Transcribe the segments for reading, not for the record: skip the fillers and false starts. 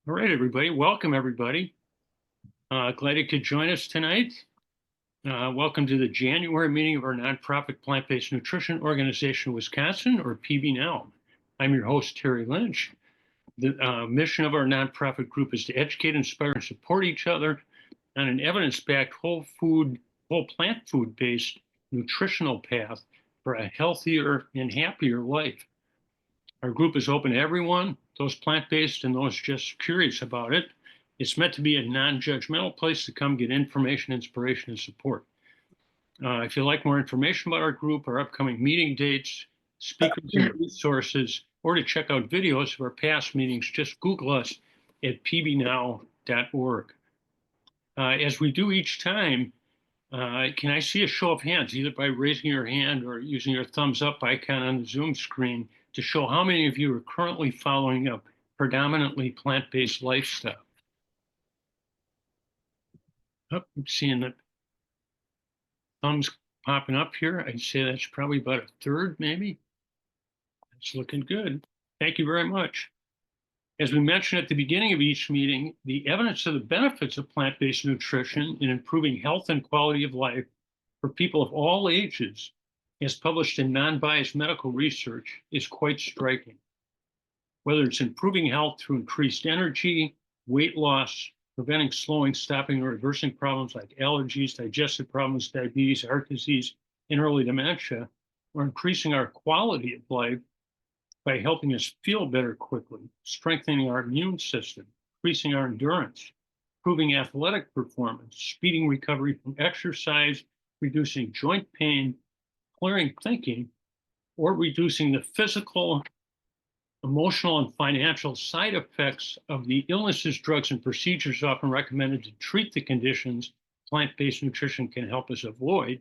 All right, everybody. Welcome, everybody. Glad you could join us tonight. Welcome to the January meeting of our nonprofit plant-based nutrition organization, Wisconsin, or PB Now. I'm your host, Terry Lynch. The mission of our nonprofit group is to educate, inspire, and support each other on an evidence-backed whole plant food-based nutritional path for a healthier and happier life. Our group is open to everyone, those plant-based and those just curious about it. It's meant to be a non-judgmental place to come get information, inspiration, and support. If you'd like more information about our group, our upcoming meeting dates, speakers and resources, or to check out videos of our past meetings, just Google us at pbnow.org. As we do each time, can I see a show of hands, either by raising your hand or using your thumbs up icon on the Zoom screen to show how many of you are currently following a predominantly plant-based lifestyle? Oh, I'm seeing the thumbs popping up here. I'd say that's probably about a third, maybe. That's looking good. Thank you very much. As we mentioned at the beginning of each meeting, the evidence of the benefits of plant-based nutrition in improving health and quality of life for people of all ages, as published in non-biased medical research, is quite striking. Whether it's improving health through increased energy, weight loss, preventing, slowing, stopping, or reversing problems like allergies, digestive problems, diabetes, heart disease, and early dementia, or increasing our quality of life by helping us feel better quickly, strengthening our immune system, increasing our endurance, improving athletic performance, speeding recovery from exercise, reducing joint pain, clearing thinking, or reducing the physical, emotional, and financial side effects of the illnesses, drugs, and procedures often recommended to treat the conditions plant-based nutrition can help us avoid.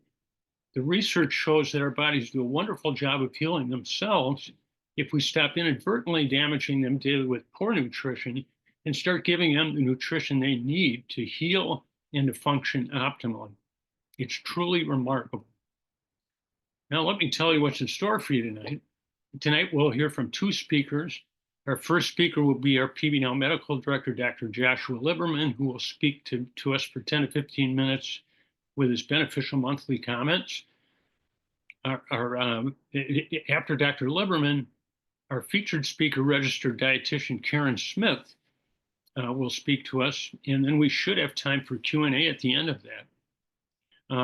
The research shows that our bodies do a wonderful job of healing themselves if we stop inadvertently damaging them daily with poor nutrition and start giving them the nutrition they need to heal and to function optimally. It's truly remarkable. Now, let me tell you what's in store for you tonight. Tonight, we'll hear from two speakers. Our first speaker will be our PB Now Medical Director, Dr. Joshua Liberman, who will speak to us for 10 to 15 minutes with his beneficial monthly comments. After Dr. Liberman, our featured speaker, registered dietitian Karen Smith, will speak to us, and then we should have time for Q&A at the end of that.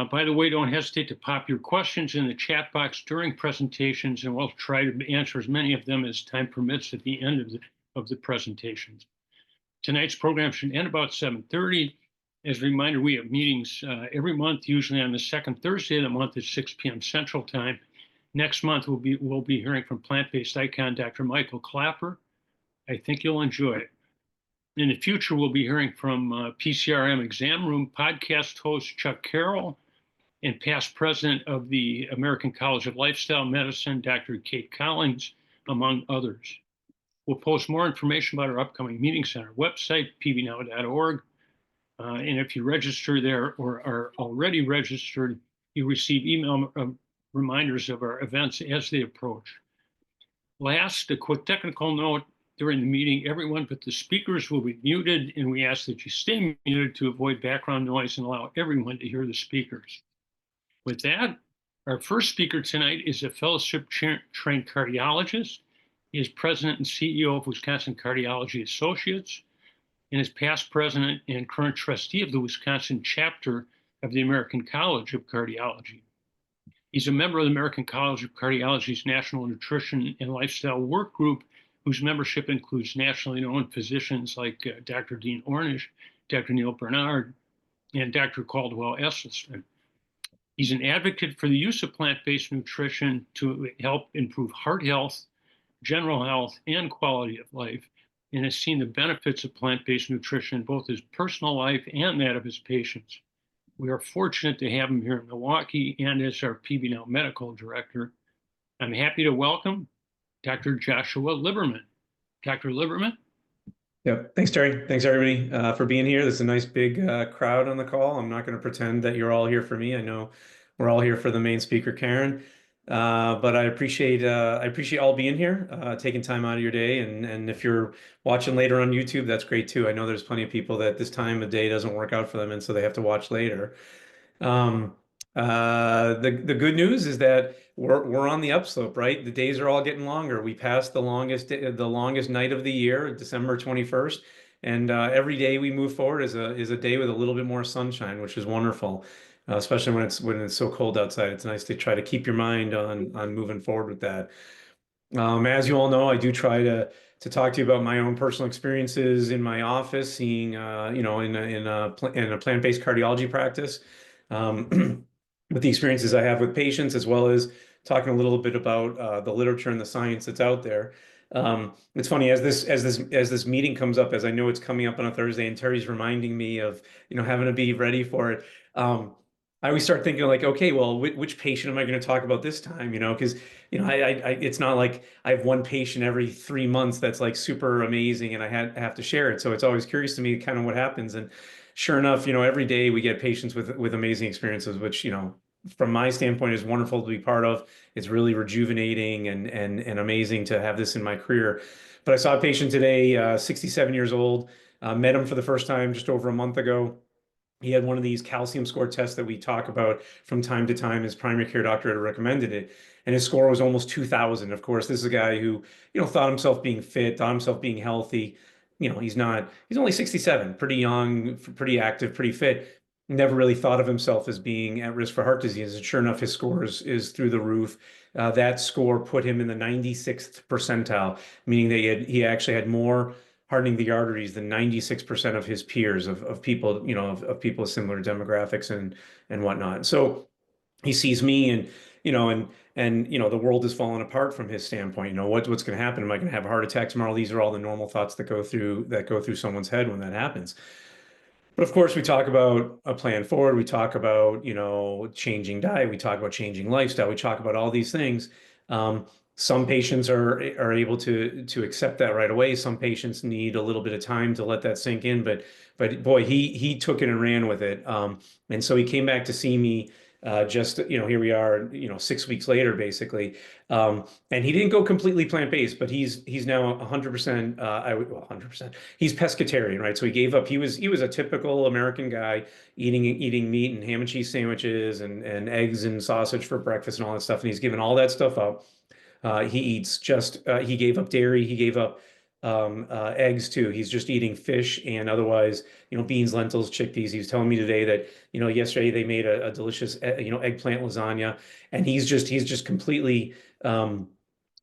By the way, don't hesitate to pop your questions in the chat box during presentations, and we'll try to answer as many of them as time permits at the end of the presentations. Tonight's program should end about 7:30. As a reminder, we have meetings every month, usually on the second Thursday of the month at 6 p.m. Central Time. Next month, we'll be hearing from plant-based icon Dr. Michael Clapper. I think you'll enjoy it. In the future, we'll be hearing from PCRM exam room podcast host Chuck Carroll and past president of the American College of Lifestyle Medicine, Dr. Kate Collins, among others. We'll post more information about our upcoming meetings on our website, pbnow.org. And if you register there or are already registered, you receive email reminders of our events as they approach. Last, a quick technical note. During the meeting, everyone but the speakers will be muted, and we ask that you stay muted to avoid background noise and allow everyone to hear the speakers. With that, our first speaker tonight is a fellowship-trained cardiologist. He is president and CEO of Wisconsin Cardiology Associates and is past president and current trustee of the Wisconsin chapter of the American College of Cardiology. He's a member of the American College of Cardiology's National Nutrition and Lifestyle Work Group, whose membership includes nationally known physicians like Dr. Dean Ornish, Dr. Neil Bernard, and Dr. Caldwell Esselstyn. He's an advocate for the use of plant-based nutrition to help improve heart health, general health, and quality of life, and has seen the benefits of plant-based nutrition in both his personal life and that of his patients. We are fortunate to have him here in Milwaukee and as our PB Now Medical Director. I'm happy to welcome Dr. Joshua Liberman. Dr. Liberman? Yeah, thanks, Terry. Thanks, everybody, for being here. There's a nice big crowd on the call. I'm not going to pretend that you're all here for me. I know we're all here for the main speaker, Karen. But I appreciate all being here, taking time out of your day, and if you're watching later on YouTube, that's great too. I know there's plenty of people that this time of day doesn't work out for them, and so they have to watch later. Um, the good news is that we're on the upslope, right? The days are all getting longer. We passed the longest night of the year, December 21st, and every day we move forward is a day with a little bit more sunshine, which is wonderful. Especially when it's so cold outside. It's nice to try to keep your mind on moving forward with that. As you all know, I do try to talk to you about my own personal experiences in my office, seeing in a plant-based cardiology practice, with the experiences I have with patients, as well as talking a little bit about the literature and the science that's out there. It's funny as this meeting comes up, as I know it's coming up on a Thursday, and Terry's reminding me of having to be ready for it. I always start thinking like, okay, well, which patient am I going to talk about this time? Because it's not like I have one patient every 3 months that's like super amazing, and I have to share it. So it's always curious to me kind of what happens. And sure enough, every day we get patients with amazing experiences, which from my standpoint is wonderful to be part of. It's really rejuvenating and amazing to have this in my career. But I saw a patient today, 67 years old, met him for the first time just over a month ago. He had one of these calcium score tests that we talk about from time to time. His primary care doctor had recommended it, and his score was almost 2,000. Of course, this is a guy who, thought himself being fit, thought himself being healthy. He's not, he's only 67, pretty young, pretty active, pretty fit. Never really thought of himself as being at risk for heart disease. And sure enough, his score is through the roof. That score put him in the 96th percentile, meaning that he actually had more hardening the arteries than 96% of his peers of people, of people with similar demographics and whatnot. So he sees me and, the world is falling apart from his standpoint. What's going to happen? Am I going to have a heart attack tomorrow? These are all the normal thoughts that go through someone's head when that happens. But of course, we talk about a plan forward. We talk about, changing diet. We talk about changing lifestyle. We talk about all these things. Some patients are able to accept that right away. Some patients need a little bit of time to let that sink in. But boy, he took it and ran with it. And so he came back to see me. Just here we are 6 weeks later basically, and he didn't go completely plant-based, but he's now 100%. I would, well, 100%. He's pescatarian, right? So he gave up. He was a typical American guy eating meat and ham and cheese sandwiches and eggs and sausage for breakfast and all that stuff, and he's given all that stuff up. He gave up dairy. He gave up eggs too. He's just eating fish and otherwise, beans, lentils, chickpeas. He was telling me today that, yesterday they made a delicious, eggplant lasagna, and he's just completely,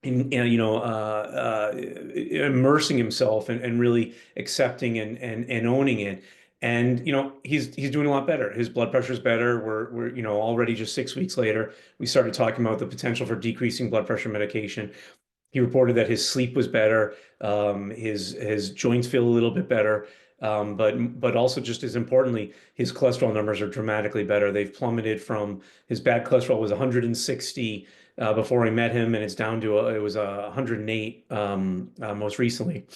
immersing himself and really accepting and owning it. And he's doing a lot better. His blood pressure's better. We're already just 6 weeks later, we started talking about the potential for decreasing blood pressure medication. He reported that his sleep was better, his joints feel a little bit better, but also just as importantly, his cholesterol numbers are dramatically better. They've plummeted from his bad cholesterol was 160 before I met him, and it's down to it was 108 most recently.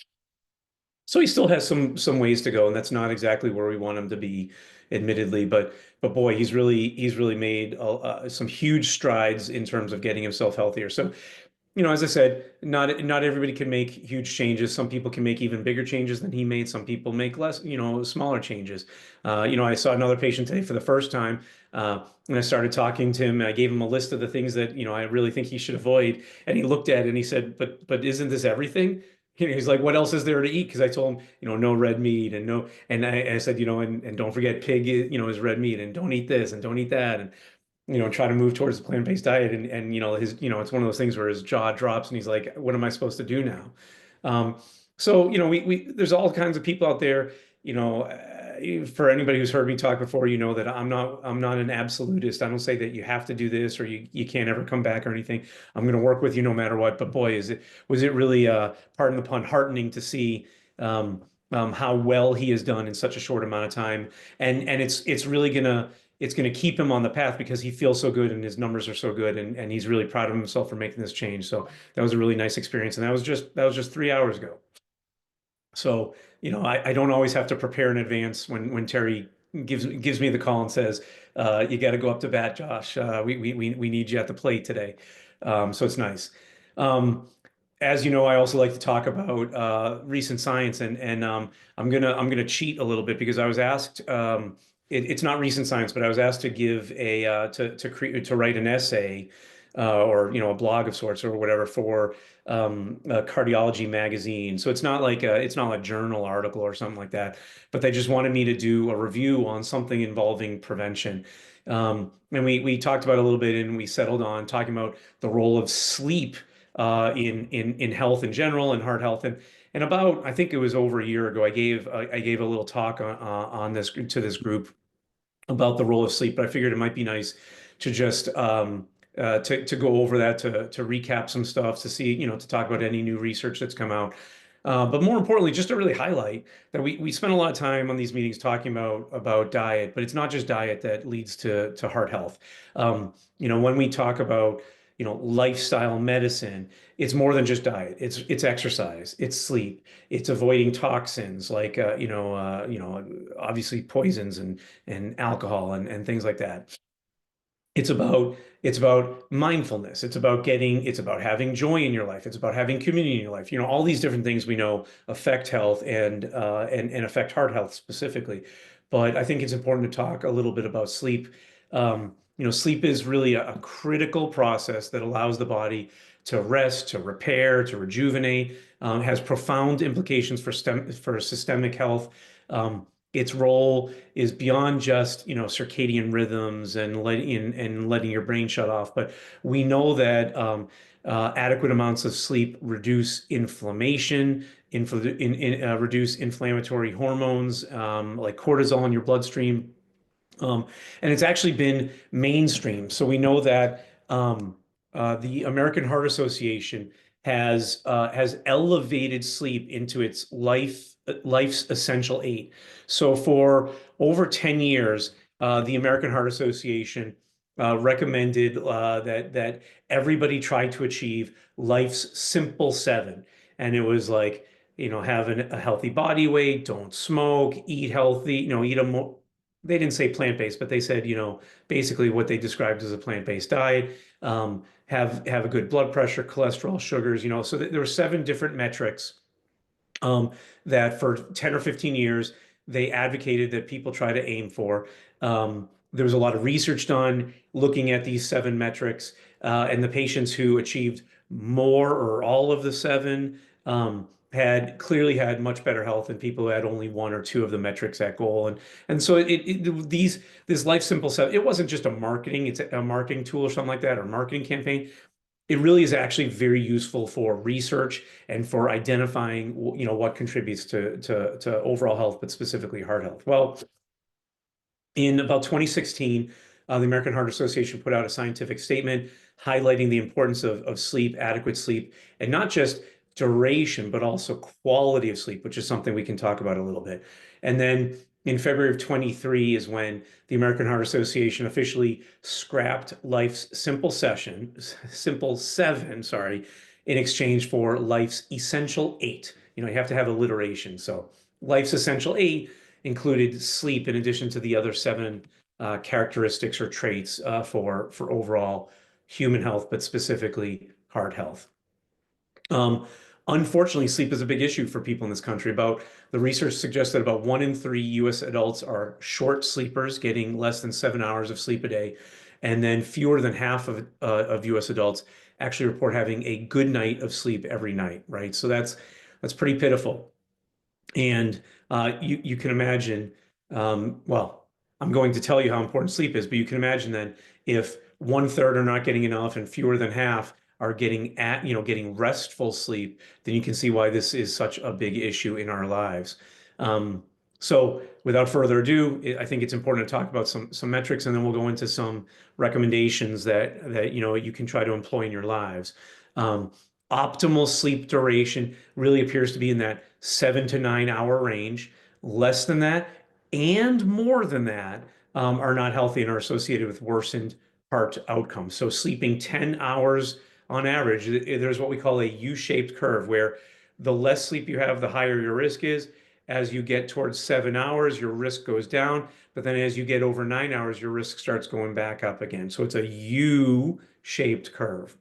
So he still has some ways to go, and that's not exactly where we want him to be, admittedly. But boy, he's really made some huge strides in terms of getting himself healthier. So as I said, not everybody can make huge changes. Some people can make even bigger changes than he made. Some people make less, smaller changes. I saw another patient today for the first time, and I started talking to him, and I gave him a list of the things that, I really think he should avoid. And he looked at it and he said, but isn't this everything? He's like, what else is there to eat? Because I told him, no red meat and no, and I said, and don't forget pig, is red meat, and don't eat this and don't eat that. And try to move towards a plant-based diet, and it's one of those things where his jaw drops and he's like, what am I supposed to do now? So we there's all kinds of people out there. For anybody who's heard me talk before, that I'm not an absolutist. I don't say that you have to do this or you can't ever come back or anything. I'm going to work with you no matter what. But boy, was it really pardon the pun, heartening to see how well he has done in such a short amount of time, and it's really gonna keep him on the path because he feels so good and his numbers are so good, and he's really proud of himself for making this change. So that was a really nice experience, and that was just 3 hours ago. So I don't always have to prepare in advance when Terry gives me the call and says, you got to go up to bat, Josh. We need you at the plate today. So it's nice. Um, as you know, I also like to talk about recent science, and I'm gonna cheat a little bit because I was asked. It's not recent science, but I was asked to give a to create to write an essay, or a blog of sorts or whatever for a cardiology magazine. So it's not like a journal article or something like that, but they just wanted me to do a review on something involving prevention. And we talked about it a little bit, and we settled on talking about the role of sleep in health in general and heart health. And about, I think it was over a year ago, I gave a little talk on this to this group about the role of sleep, but I figured it might be nice to just to go over that, to recap some stuff, to see, to talk about any new research that's come out. But more importantly, just to really highlight that we spend a lot of time on these meetings talking about diet, but it's not just diet that leads to heart health. When we talk about lifestyle medicine, it's more than just diet. It's exercise, it's sleep, it's avoiding toxins like obviously poisons and alcohol and things like that. It's about mindfulness. It's about having joy in your life. It's about having community in your life. All these different things we know affect health and affect heart health specifically. But I think it's important to talk a little bit about sleep. Sleep is really a critical process that allows the body to rest, to repair, to rejuvenate. Has profound implications for systemic health. Its role is beyond just circadian rhythms and letting your brain shut off. But we know that adequate amounts of sleep reduce inflammation, reduce inflammatory hormones like cortisol in your bloodstream. Um, and it's actually been mainstream. So we know that the American Heart Association has elevated sleep into its life's essential eight. So for over 10 years, the American Heart Association recommended that everybody try to achieve life's simple seven. And it was like, have a healthy body weight, don't smoke, eat healthy, eat a more, they didn't say plant-based, but they said, basically what they described as a plant-based diet, have a good blood pressure, cholesterol, sugars, so there were seven different metrics um, that for 10 or 15 years, they advocated that people try to aim for. There was a lot of research done looking at these seven metrics, and the patients who achieved more or all of the seven had clearly had much better health than people who had only one or two of the metrics at goal. And so this Life Simple Seven, it wasn't just it's a marketing tool or something like that, or marketing campaign. It really is actually very useful for research and for identifying, what contributes to overall health, but specifically heart health. Well, in about 2016, the American Heart Association put out a scientific statement highlighting the importance of sleep, adequate sleep, and not just duration, but also quality of sleep, which is something we can talk about a little bit. And then in February of 23 is when the American Heart Association officially scrapped Life's Simple Seven, sorry, in exchange for Life's Essential Eight. You have to have alliteration. So Life's Essential Eight included sleep in addition to the other seven characteristics or traits for overall human health, but specifically heart health. Unfortunately, sleep is a big issue for people in this country. The research suggests that about 1 in 3 U.S. adults are short sleepers, getting less than 7 hours of sleep a day, and then fewer than half of U.S. adults actually report having a good night of sleep every night, right? So that's pretty pitiful. And you can imagine, well, I'm going to tell you how important sleep is, but you can imagine then if 1/3 are not getting enough and fewer than half are getting restful sleep, then you can see why this is such a big issue in our lives. Um, so without further ado, I think it's important to talk about some metrics, and then we'll go into some recommendations that you can try to employ in your lives. Um, Optimal sleep duration really appears to be in that 7 to 9 hour range. Less than that and more than that are not healthy and are associated with worsened heart outcomes. So sleeping 10 hours on average, there's what we call a U-shaped curve, where the less sleep you have, the higher your risk is. As you get towards 7 hours, your risk goes down. But then as you get over 9 hours, your risk starts going back up again. So it's a U-shaped curve.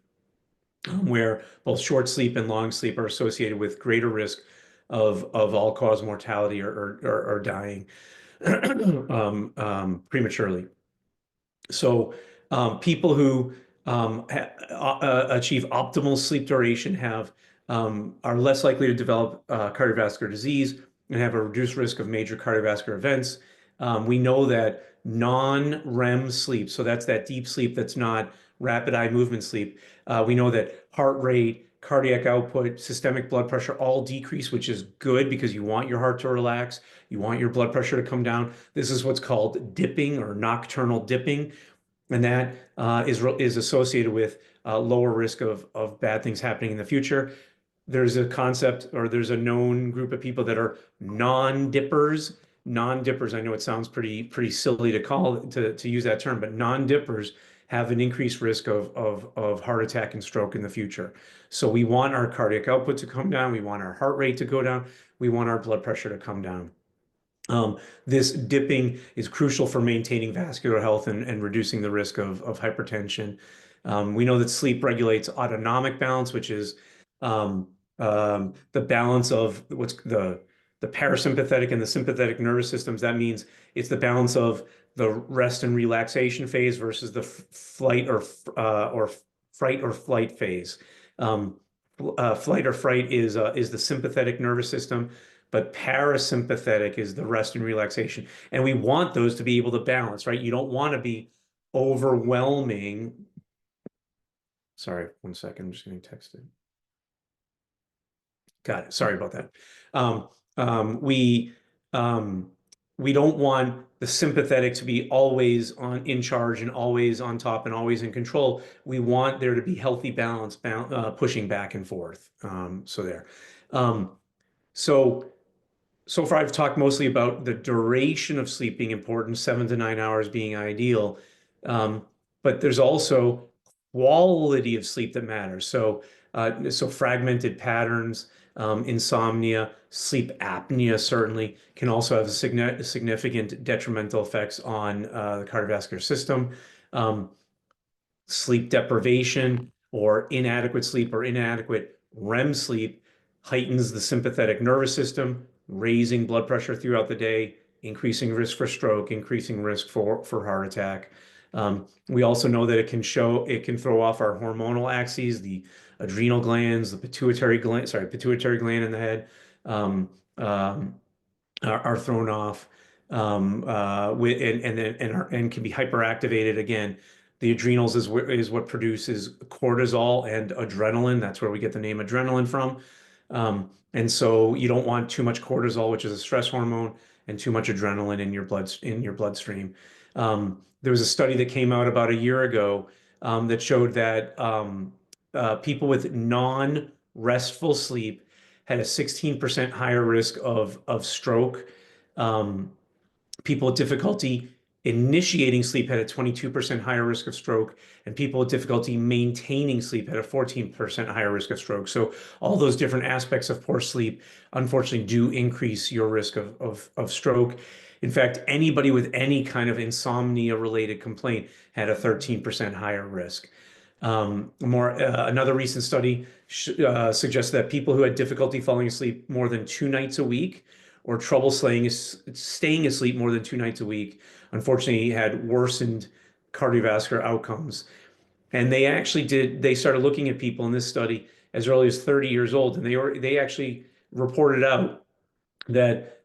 where both short sleep and long sleep are associated with greater risk of all-cause mortality or dying prematurely. So people who achieve optimal sleep duration are less likely to develop cardiovascular disease and have a reduced risk of major cardiovascular events. We know that non-REM sleep, so that's that deep sleep that's not rapid eye movement sleep, we know that heart rate, cardiac output, systemic blood pressure all decrease, which is good because you want your heart to relax. You want your blood pressure to come down. This is what's called dipping or nocturnal dipping, and that is associated with lower risk of bad things happening in the future. There's a concept, or there's a known group of people that are non-dippers. Non-dippers, I know it sounds pretty silly to use that term, but non-dippers have an increased risk of heart attack and stroke in the future. So we want our cardiac output to come down. We want our heart rate to go down. We want our blood pressure to come down. This dipping is crucial for maintaining vascular health and reducing the risk of hypertension. We know that sleep regulates autonomic balance, which is the balance of what's the parasympathetic and the sympathetic nervous systems. That means it's the balance of the rest and relaxation phase versus the flight or fright or flight phase. Flight or fright is the sympathetic nervous system, but parasympathetic is the rest and relaxation. And we want those to be able to balance, right? You don't want to be overwhelming. Sorry, 1 second. I'm just getting texted. Got it. Sorry about that. We don't want the sympathetic to be always in charge and always on top and always in control. We want there to be healthy balance, pushing back and forth. So far, I've talked mostly about the duration of sleep being important, 7 to 9 hours being ideal. But there's also quality of sleep that matters. So fragmented patterns, insomnia, sleep apnea certainly can also have significant detrimental effects on the cardiovascular system. Sleep deprivation or inadequate sleep or inadequate REM sleep heightens the sympathetic nervous system, raising blood pressure throughout the day, increasing risk for stroke, increasing risk for heart attack. We also know that it can throw off our hormonal axes, the adrenal glands, the pituitary gland in the head, are thrown off, and can be hyperactivated again. The adrenals is what produces cortisol and adrenaline. That's where we get the name adrenaline from. And so you don't want too much cortisol, which is a stress hormone, and too much adrenaline in your bloodstream. There was a study that came out about a year ago that showed that people with non-restful sleep had a 16% higher risk of stroke. People with difficulty initiating sleep had a 22% higher risk of stroke, and people with difficulty maintaining sleep had a 14% higher risk of stroke. So all those different aspects of poor sleep, unfortunately, do increase your risk of stroke. In fact, anybody with any kind of insomnia-related complaint had a 13% higher risk. Another recent study suggests that people who had difficulty falling asleep more than 2 nights a week or trouble staying asleep more than 2 nights a week, unfortunately had worsened cardiovascular outcomes. And they started looking at people in this study as early as 30 years old, and they actually reported out that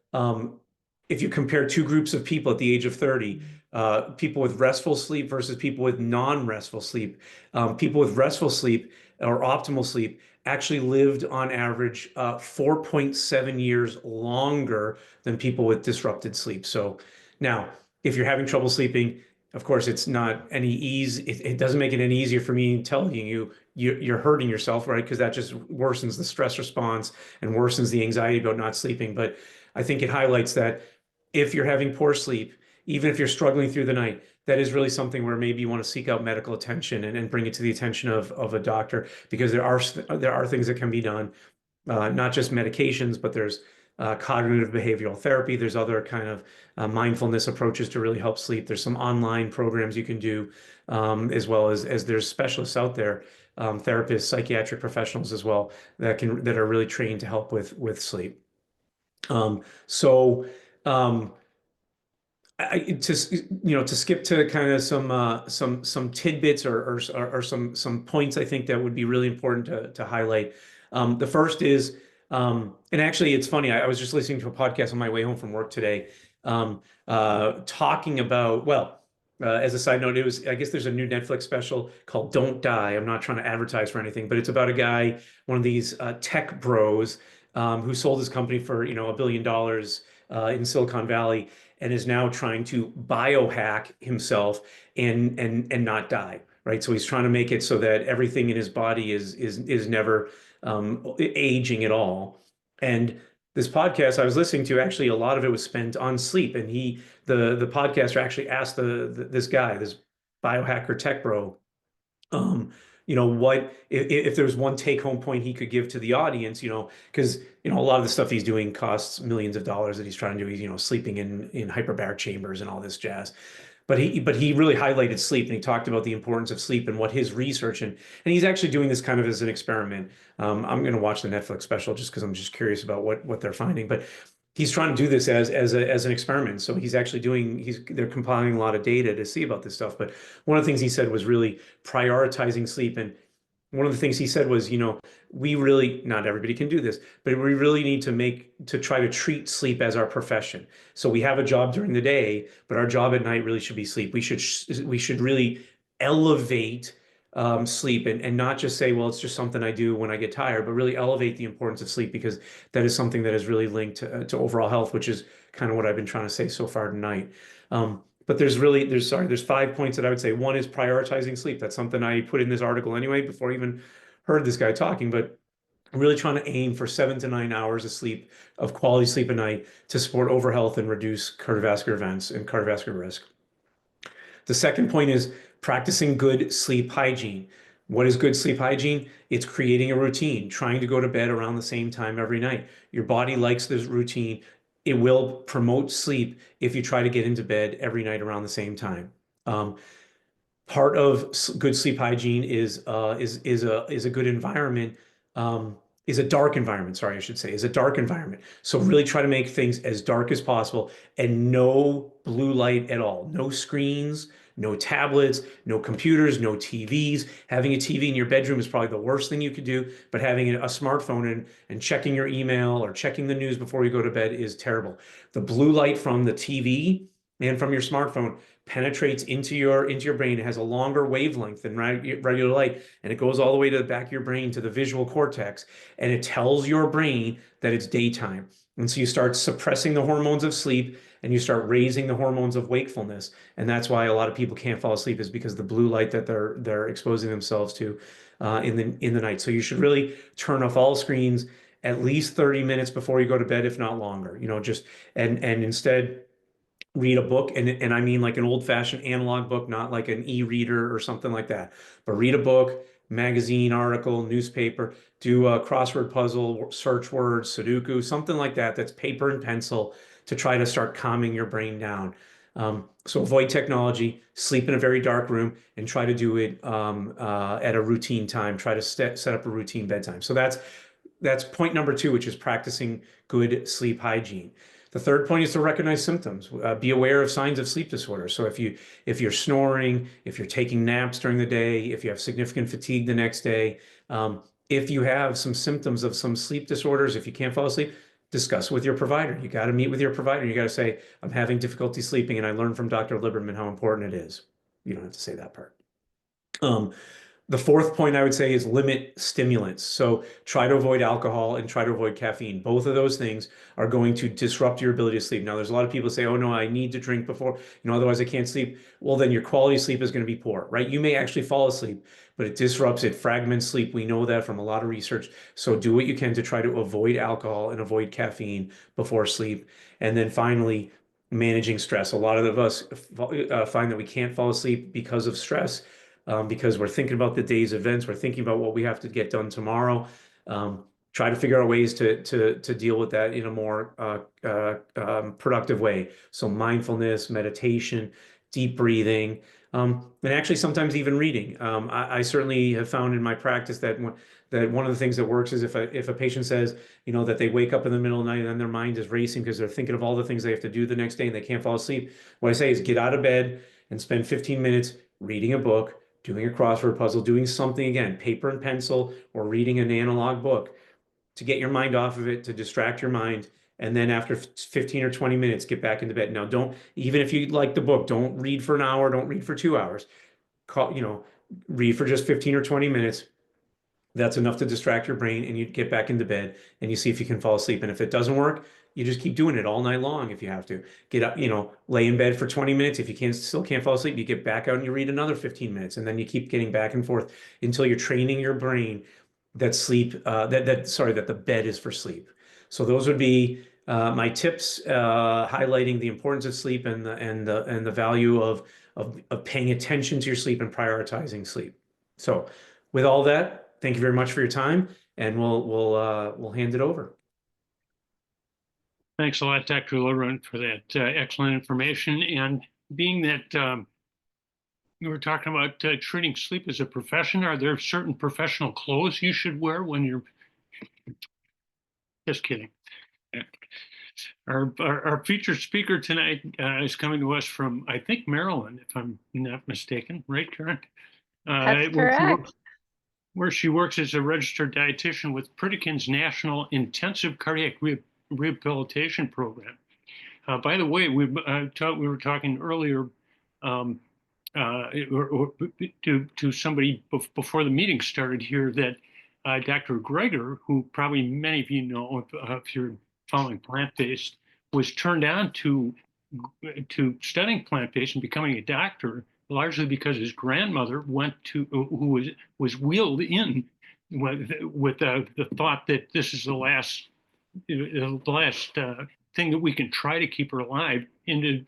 if you compare 2 groups of people at the age of 30, people with restful sleep versus people with non-restful sleep, people with restful sleep or optimal sleep actually lived on average 4.7 years longer than people with disrupted sleep. So now, if you're having trouble sleeping, of course, it's not any ease. It doesn't make it any easier for me telling you're hurting yourself, right? Because that just worsens the stress response and worsens the anxiety about not sleeping. But I think it highlights that if you're having poor sleep, even if you're struggling through the night, that is really something where maybe you want to seek out medical attention and bring it to the attention of a doctor, because there are things that can be done, not just medications, but there's cognitive behavioral therapy. There's other kind of mindfulness approaches to really help sleep. There's some online programs you can do, as well as there's specialists out there therapists, psychiatric professionals as well that are really trained to help with sleep. So to skip to kind of some tidbits or some points I think that would be really important to highlight. The first is, and actually it's funny, I was just listening to a podcast on my way home from work today, talking about, well, as a side note, I guess there's a new Netflix special called Don't Die. I'm not trying to advertise for anything, but it's about a guy, one of these tech bros, who sold his company for, $1 billion in Silicon Valley, and is now trying to biohack himself and not die, right? So he's trying to make it so that everything in his body is never aging at all. And this podcast I was listening to, actually, a lot of it was spent on sleep. And the podcaster actually asked this guy, this biohacker tech bro, what if there's one take-home point he could give to the audience, because a lot of the stuff he's doing costs millions of dollars that he's trying to do. He's, sleeping in hyperbaric chambers and all this jazz. But he really highlighted sleep, and he talked about the importance of sleep and what his research, and he's actually doing this kind of as an experiment. I'm going to watch the Netflix special just because I'm just curious about what they're finding. But he's trying to do this as an experiment. So he's actually they're compiling a lot of data to see about this stuff. But one of the things he said was really prioritizing sleep. And one of the things he said was, we really, not everybody can do this, but we really need to try to treat sleep as our profession. So we have a job during the day, but our job at night really should be sleep. We should really elevate sleep and not just say, well, it's just something I do when I get tired, but really elevate the importance of sleep, because that is something that is really linked to overall health, which is kind of what I've been trying to say so far tonight. But there's 5 points that I would say. One is prioritizing sleep. That's something I put in this article anyway before I even heard this guy talking, but I'm really trying to aim for 7 to 9 hours of sleep, of quality sleep a night, to support overall health and reduce cardiovascular events and cardiovascular risk. The second point is practicing good sleep hygiene. What is good sleep hygiene? It's creating a routine, trying to go to bed around the same time every night. Your body likes this routine. It will promote sleep if you try to get into bed every night around the same time. Part of good sleep hygiene is a good environment, is a dark environment. Sorry, I should say, is a dark environment. So really try to make things as dark as possible, and no blue light at all. No screens, no tablets, no computers, no TVs. Having a TV in your bedroom is probably the worst thing you could do, but having a smartphone and checking your email or checking the news before you go to bed is terrible. The blue light from the TV and from your smartphone penetrates into your brain. It has a longer wavelength than regular light, and it goes all the way to the back of your brain, to the visual cortex, and it tells your brain that it's daytime. And so you start suppressing the hormones of sleep, and you start raising the hormones of wakefulness. And that's why a lot of people can't fall asleep, is because the blue light that they're exposing themselves to in the night. So you should really turn off all screens at least 30 minutes before you go to bed, if not longer. And instead read a book, and I mean like an old-fashioned analog book, not like an e-reader or something like that, but read a book, magazine, article, newspaper, do a crossword puzzle, search words, Sudoku, something like that, that's paper and pencil, to try to start calming your brain down. So avoid technology, sleep in a very dark room, and try to do it at a routine time. Try to set up a routine bedtime. So that's point number 2, which is practicing good sleep hygiene. The third point is to recognize symptoms. Be aware of signs of sleep disorder. So if you're snoring, if you're taking naps during the day, if you have significant fatigue the next day, if you have some symptoms of some sleep disorders, if you can't fall asleep, discuss with your provider. You got to meet with your provider. You got to say, I'm having difficulty sleeping, and I learned from Dr. Liberman how important it is. You don't have to say that part. The fourth point I would say is limit stimulants. So try to avoid alcohol and try to avoid caffeine. Both of those things are going to disrupt your ability to sleep. Now, there's a lot of people say, oh no, I need to drink before, otherwise I can't sleep. Well, then your quality of sleep is going to be poor, right? You may actually fall asleep, but it disrupts, it fragments sleep. We know that from a lot of research. So do what you can to try to avoid alcohol and avoid caffeine before sleep. And then finally, managing stress. A lot of us find that we can't fall asleep because of stress. Because we're thinking about the day's events, we're thinking about what we have to get done tomorrow. Try to figure out ways to deal with that in a more productive way. So mindfulness, meditation, deep breathing, and actually sometimes even reading. I certainly have found in my practice that one of the things that works is if a patient says, you know, that they wake up in the middle of the night and their mind is racing because they're thinking of all the things they have to do the next day and they can't fall asleep. What I say is get out of bed and spend 15 minutes reading a book, doing a crossword puzzle, doing something, again, paper and pencil, or reading an analog book to get your mind off of it, to distract your mind. And then after 15 or 20 minutes, get back into bed. Now, don't, even if you like the book, don't read for an hour, don't read for 2 hours. You know, read for just 15 or 20 minutes. That's enough to distract your brain, and you get back into bed and you see if you can fall asleep. And if it doesn't work, you just keep doing it all night long if you have to. Get up, you know, lay in bed for 20 minutes. If you still can't fall asleep, you get back out and you read another 15 minutes. And then you keep getting back and forth until you're training your brain that the bed is for sleep. So those would be my tips, highlighting the importance of sleep and the value of paying attention to your sleep and prioritizing sleep. So with all that, thank you very much for your time, and we'll hand it over. Thanks a lot, Dr. Lerun, for that excellent information. And being that you were talking about treating sleep as a profession, are there certain professional clothes you should wear when you're... Just kidding. Our featured speaker tonight is coming to us from, I think, Maryland, if I'm not mistaken. Right, Karen? That's correct. Where she works as a registered dietitian with Pritikin's National Intensive Cardiac Rehabilitation Program. By the way, we were talking earlier to somebody before the meeting started here that Dr. Greger, who probably many of you know if you're following plant-based, was turned on to studying plant-based and becoming a doctor largely because his grandmother who was wheeled in with the thought that this is the last thing that we can try to keep her alive, into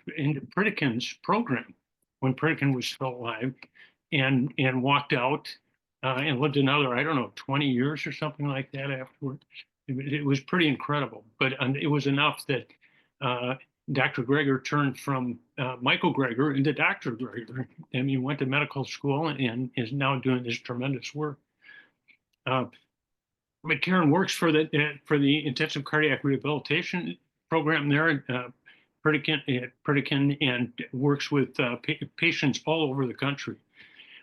Pritikin's program when Pritikin was still alive, and walked out and lived another, I don't know, 20 years or something like that afterwards. It was pretty incredible, but it was enough that Dr. Greger turned from Michael Greger into Dr. Greger, and he went to medical school and is now doing this tremendous work. But Karen works for the intensive cardiac rehabilitation program there at Pritikin, and works with patients all over the country.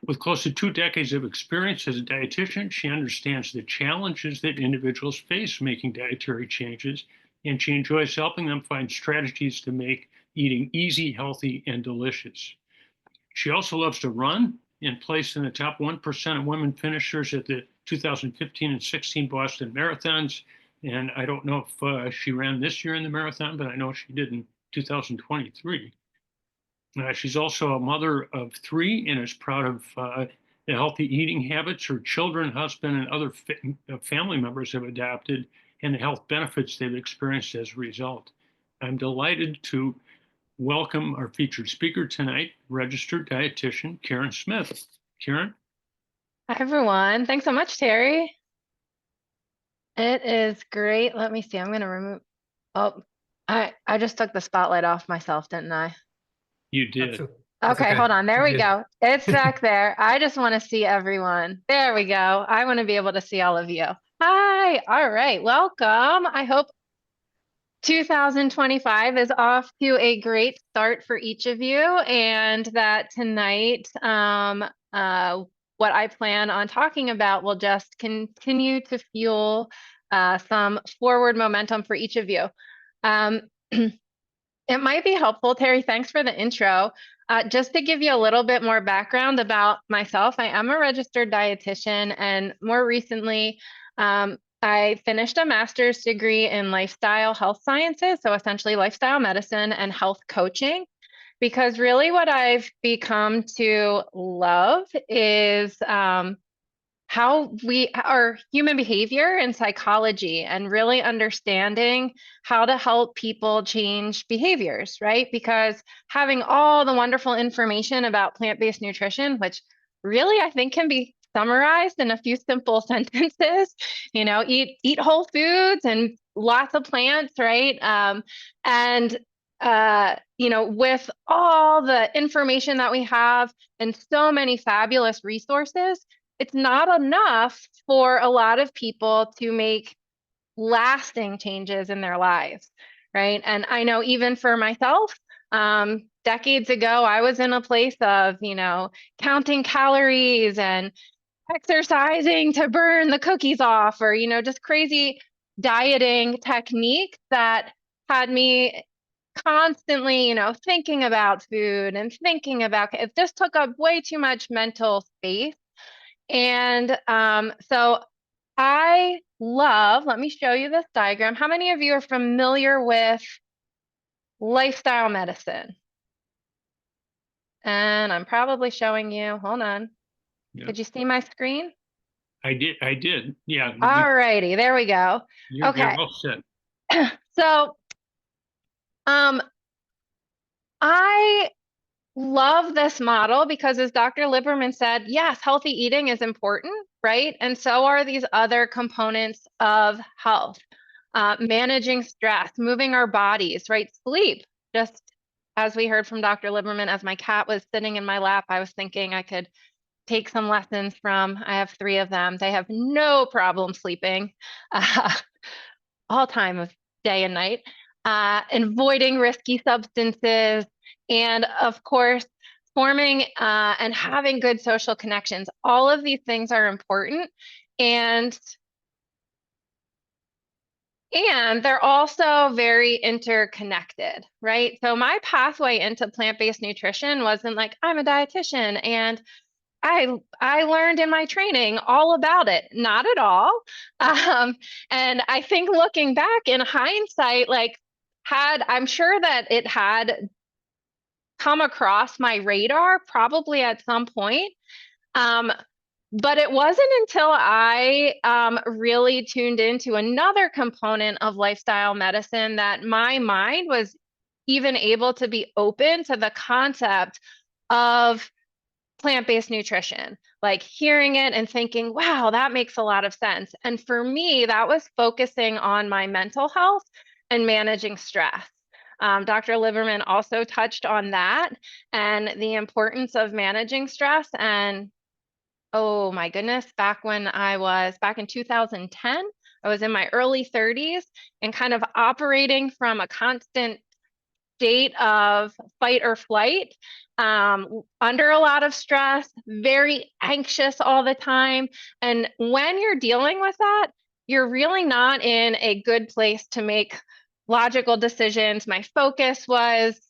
With close to 2 decades of experience as a dietitian, she understands the challenges that individuals face making dietary changes, and she enjoys helping them find strategies to make eating easy, healthy, and delicious. She also loves to run, and placed in the top 1% of women finishers at the 2015 and 16 Boston marathons. And I don't know if she ran this year in the marathon, but I know she did in 2023. She's also a mother of 3 and is proud of the healthy eating habits her children, husband, and other family members have adopted, and the health benefits they've experienced as a result. I'm delighted to welcome our featured speaker tonight, registered dietitian Karen Smith. Karen? Hi, everyone. Thanks so much, Terry. It is great. Let me see. I'm going to remove... Oh, I just took the spotlight off myself, didn't I? You did. Okay, hold on. There we go. It's back there. I just want to see everyone. There we go. I want to be able to see all of you. Hi. All right. Welcome. I hope 2025 is off to a great start for each of you, and that tonight, what I plan on talking about will just continue to fuel some forward momentum for each of you. It might be helpful, Terry, thanks for the intro. Just to give you a little bit more background about myself, I am a registered dietitian, and more recently, I finished a master's degree in lifestyle health sciences, so essentially lifestyle medicine and health coaching, because really what I've become to love is how our human behavior and psychology, and really understanding how to help people change behaviors, right? Because having all the wonderful information about plant-based nutrition, which really I think can be summarized in a few simple sentences, you know, eat whole foods and lots of plants, right? And with all the information that we have and so many fabulous resources, it's not enough for a lot of people to make lasting changes in their lives, right? And I know even for myself, decades ago, I was in a place of, counting calories and exercising to burn the cookies off, or, just crazy dieting techniques that had me constantly, thinking about food and thinking about it. Just took up way too much mental space. And so I love, let me show you this diagram. How many of you are familiar with lifestyle medicine? And I'm probably showing you, hold on. Yeah. Could you see my screen? I did. Yeah. All righty, there we go. You're Okay. all set. So, I love this model because, as Dr. Liberman said, yes, healthy eating is important, right? And so are these other components of health. Managing stress, moving our bodies, right? Sleep, just as we heard from Dr. Liberman, as my cat was sitting in my lap, I was thinking I could take some lessons from, I have 3 of them. They have no problem sleeping all time of day and night. Avoiding risky substances, and of course, forming and having good social connections. All of these things are important, and they're also very interconnected, right? So my pathway into plant-based nutrition wasn't like, I'm a dietitian and I learned in my training all about it. Not at all. And I think looking back in hindsight, I'm sure that it had come across my radar probably at some point. But it wasn't until I really tuned into another component of lifestyle medicine that my mind was even able to be open to the concept of plant-based nutrition, like hearing it and thinking, wow, that makes a lot of sense. And for me, that was focusing on my mental health and managing stress. Dr. Liberman also touched on that and the importance of managing stress. And oh my goodness, back in 2010, I was in my early 30s and kind of operating from a constant state of fight or flight, under a lot of stress, very anxious all the time. And when you're dealing with that, you're really not in a good place to make logical decisions. My focus was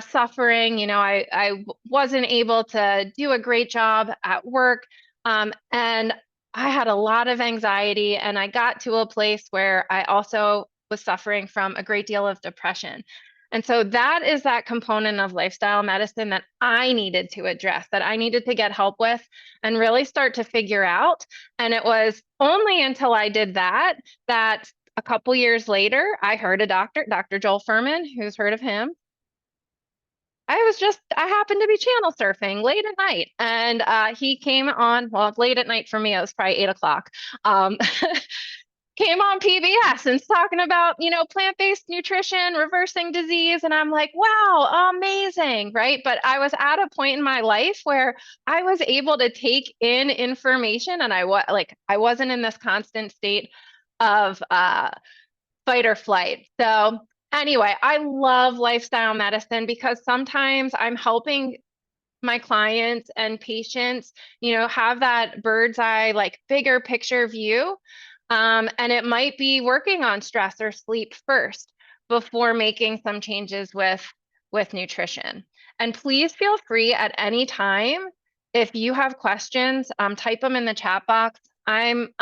suffering. I wasn't able to do a great job at work. And I had a lot of anxiety, and I got to a place where I also was suffering from a great deal of depression. And so that is that component of lifestyle medicine that I needed to address, that I needed to get help with and really start to figure out. And it was only until I did that a couple years later, I heard a doctor, Dr. Joel Furman, who's heard of him. I happened to be channel surfing late at night, and he came on, well, late at night for me, it was probably 8 o'clock. Came on PBS and talking about, plant-based nutrition, reversing disease. And I'm like, wow, amazing, right? But I was at a point in my life where I was able to take in information, and I wasn't in this constant state of fight or flight. So anyway, I love lifestyle medicine because sometimes I'm helping my clients and patients, have that bird's eye, bigger picture view. And it might be working on stress or sleep first before making some changes with nutrition. And please feel free at any time, if you have questions, type them in the chat box. I'm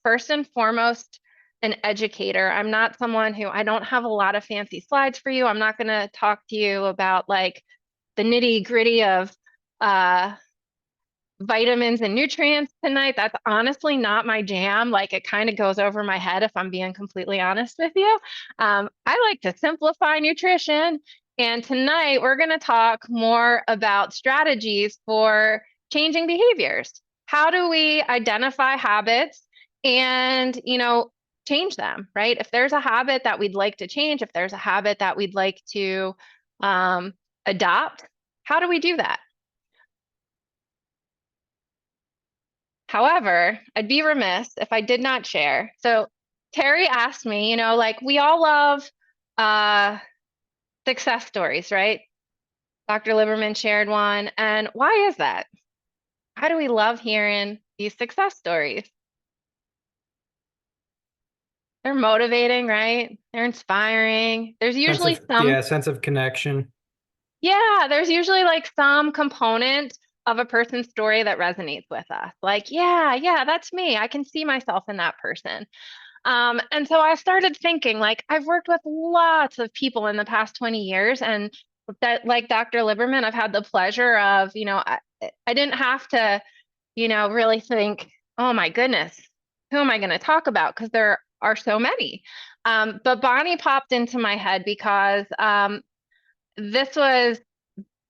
first and foremost an educator. I'm not someone I don't have a lot of fancy slides for you. I'm not going to talk to you about the nitty gritty of vitamins and nutrients tonight. That's honestly not my jam. It kind of goes over my head, if I'm being completely honest with you. I like to simplify nutrition. And tonight we're going to talk more about strategies for changing behaviors. How do we identify habits and, change them, right? If there's a habit that we'd like to change, if there's a habit that we'd like to adopt, how do we do that? However, I'd be remiss if I did not share. So Terry asked me, you know, like we all love success stories, right? Dr. Lieberman shared one. And why is that? Why do we love hearing these success stories? They're motivating, right? They're inspiring. There's usually Sense of connection. Yeah, there's usually like some component of a person's story that resonates with us. Like, yeah, that's me. I can see myself in that person. And so I started thinking, like, I've worked with lots of people in the past 20 years, and that, like Dr. Lieberman, I've had the pleasure of, you know, I didn't have to, you know, really think, oh my goodness, who am I going to talk about? Because there are so many. But Bonnie popped into my head because this was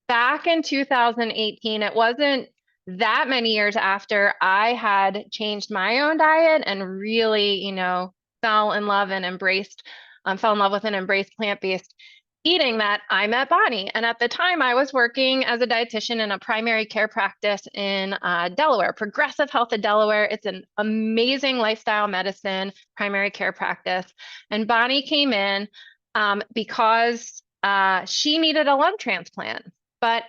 back in 2018. It wasn't that many years after I had changed my own diet and really, you know, fell in love with and embraced plant-based eating that I met Bonnie. And at the time I was working as a dietitian in a primary care practice in Delaware, Progressive Health of Delaware. It's an amazing lifestyle medicine primary care practice. And Bonnie came in because she needed a lung transplant. But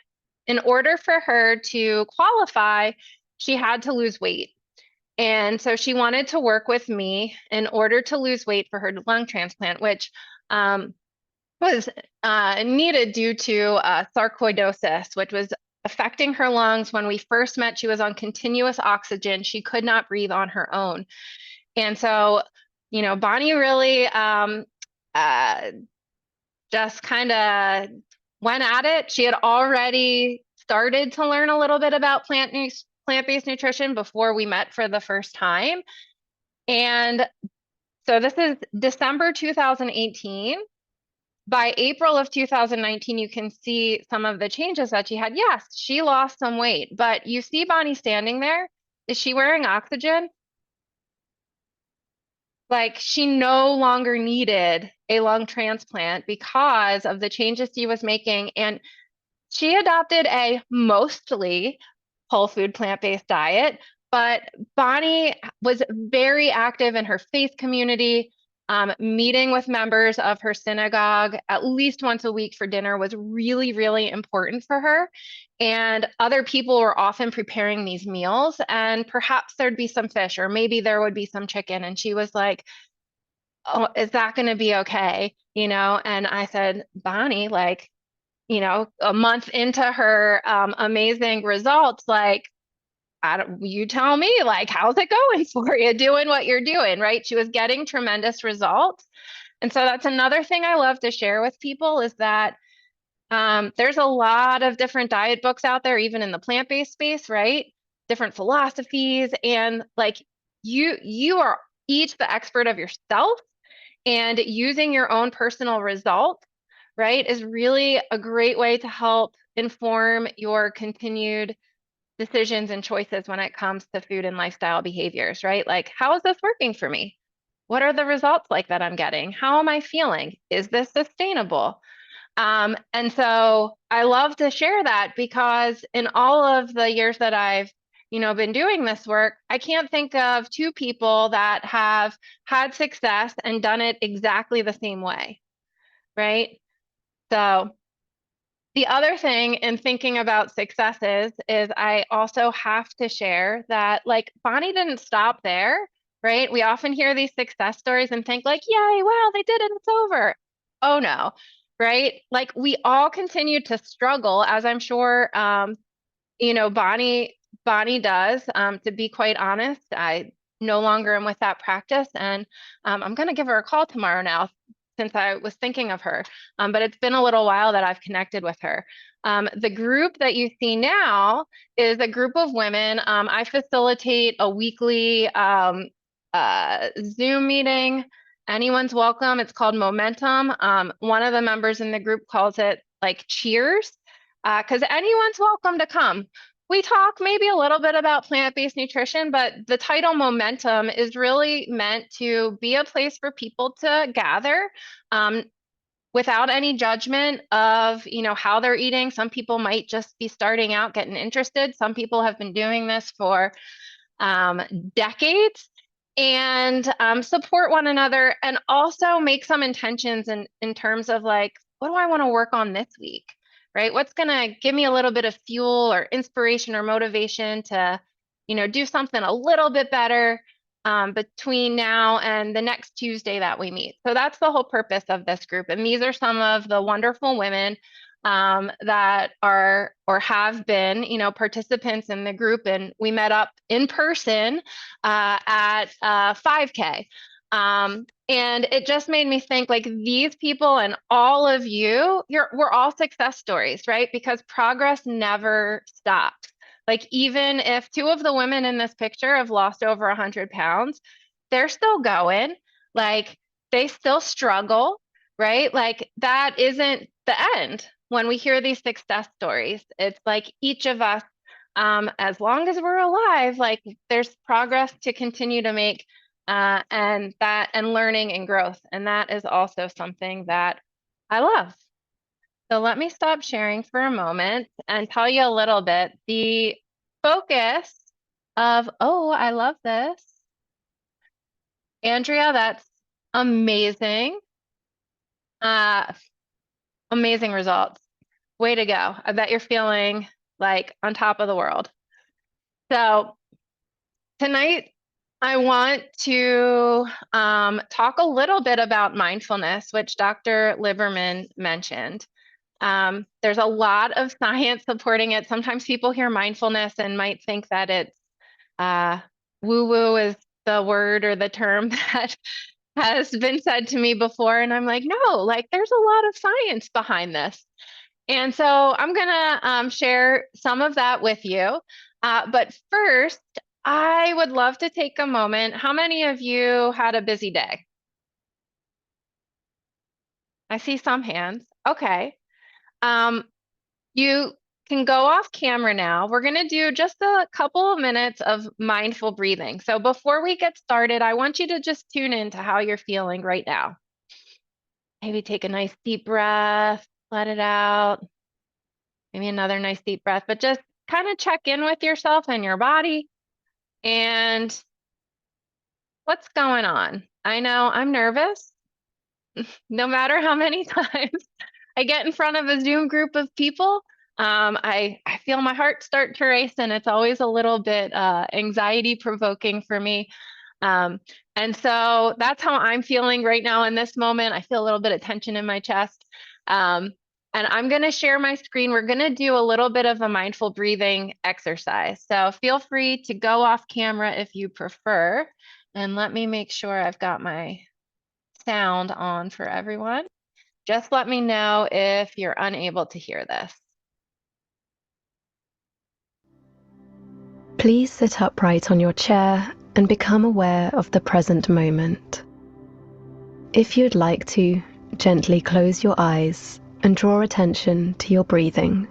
in order for her to qualify, she had to lose weight. And so she wanted to work with me in order to lose weight for her lung transplant, which was needed due to sarcoidosis, which was affecting her lungs. When we first met, she was on continuous oxygen. She could not breathe on her own. And so, you know, Bonnie really just kind of went at it. She had already started to learn a little bit about plant-based nutrition before we met for the first time. And so this is December 2018. By April of 2019, you can see some of the changes that she had. Yes, she lost some weight, but you see Bonnie standing there. Is she wearing oxygen? Like, she no longer needed a lung transplant because of the changes she was making. And she adopted a mostly whole food plant-based diet, but Bonnie was very active in her faith community. Meeting with members of her synagogue at least once a week for dinner was really, really important for her. And other people were often preparing these meals, and perhaps there'd be some fish, or maybe there would be some chicken. And she was like, oh, is that going to be okay? You know? And I said, Bonnie, like, you know, a month into her amazing results, like, you tell me, like, how's it going for you doing what you're doing, right? She was getting tremendous results. And so that's another thing I love to share with people is that there's a lot of different diet books out there, even in the plant-based space, right? Different philosophies. And like you are each the expert of yourself, and using your own personal results, right, is really a great way to help inform your continued decisions and choices when it comes to food and lifestyle behaviors, right? Like, how is this working for me? What are the results like that I'm getting? How am I feeling? Is this sustainable? And so I love to share that because in all of the years that I've, you know, been doing this work, I can't think of two people that have had success and done it exactly the same way, right? So the other thing in thinking about successes is I also have to share that, like, Bonnie didn't stop there, right? We often hear these success stories and think like, yay, wow, they did it, it's over. Oh no, right? Like, we all continue to struggle, as I'm sure, you know, Bonnie does. To be quite honest, I no longer am with that practice, and I'm going to give her a call tomorrow now, since I was thinking of her, but it's been a little while that I've connected with her. The group that you see now is a group of women. I facilitate a weekly Zoom meeting. Anyone's welcome. It's called Momentum. One of the members in the group calls it like Cheers, because anyone's welcome to come. we talk maybe a little bit about plant-based nutrition, but the title Momentum is really meant to be a place for people to gather without any judgment of, how they're eating. Some people might just be starting out, getting interested. Some people have been doing this for decades, and support one another, and also make some intentions in terms of like, what do I want to work on this week? Right? What's going to give me a little bit of fuel or inspiration or motivation to, do something a little bit better between now and the next Tuesday that we meet. So that's the whole purpose of this group. And these are some of the wonderful women that are or have been, participants in the group. And we met up in person at 5K. And it just made me think, like, these people and all of you, we're all success stories, right? Because progress never stops. Like, even if 2 of the women in this picture have lost over 100 pounds, they're still going. Like, they still struggle, right? Like, that isn't the end. When we hear these success stories, it's like each of us, as long as we're alive, like, there's progress to continue to make. And learning and growth. And that is also something that I love. So let me stop sharing for a moment and tell you a little bit. The focus of, oh, I love this. Andrea, that's amazing. Amazing results. Way to go. I bet you're feeling like on top of the world. So tonight, I want to talk a little bit about mindfulness, which Dr. Liberman mentioned. There's a lot of science supporting it. Sometimes people hear mindfulness and might think that it's woo-woo is the word or the term that has been said to me before. And I'm like, no, like, there's a lot of science behind this. And so I'm going to share some of that with you. But first, I would love to take a moment. How many of you had a busy day? I see some hands. Okay. You can go off camera now. We're going to do just a couple of minutes of mindful breathing. So before we get started, I want you to just tune in to how you're feeling right now. Maybe take a nice deep breath, let it out. Maybe another nice deep breath, but just kind of check in with yourself and your body. And what's going on? I know I'm nervous. No matter how many times I get in front of a Zoom group of people, I feel my heart start to race, and it's always a little bit anxiety provoking for me. And so that's how I'm feeling right now in this moment. I feel a little bit of tension in my chest. And I'm going to share my screen. We're going to do a little bit of a mindful breathing exercise. So feel free to go off camera if you prefer. And let me make sure I've got my sound on for everyone. Just let me know if you're unable to hear this. Please sit upright on your chair and become aware of the present moment. If you'd like to, gently close your eyes and draw attention to your breathing.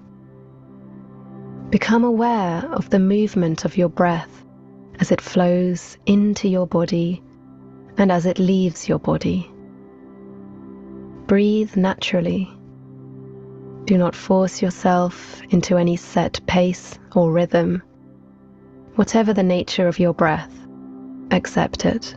Become aware of the movement of your breath as it flows into your body and as it leaves your body. Breathe naturally. Do not force yourself into any set pace or rhythm. Whatever the nature of your breath, accept it.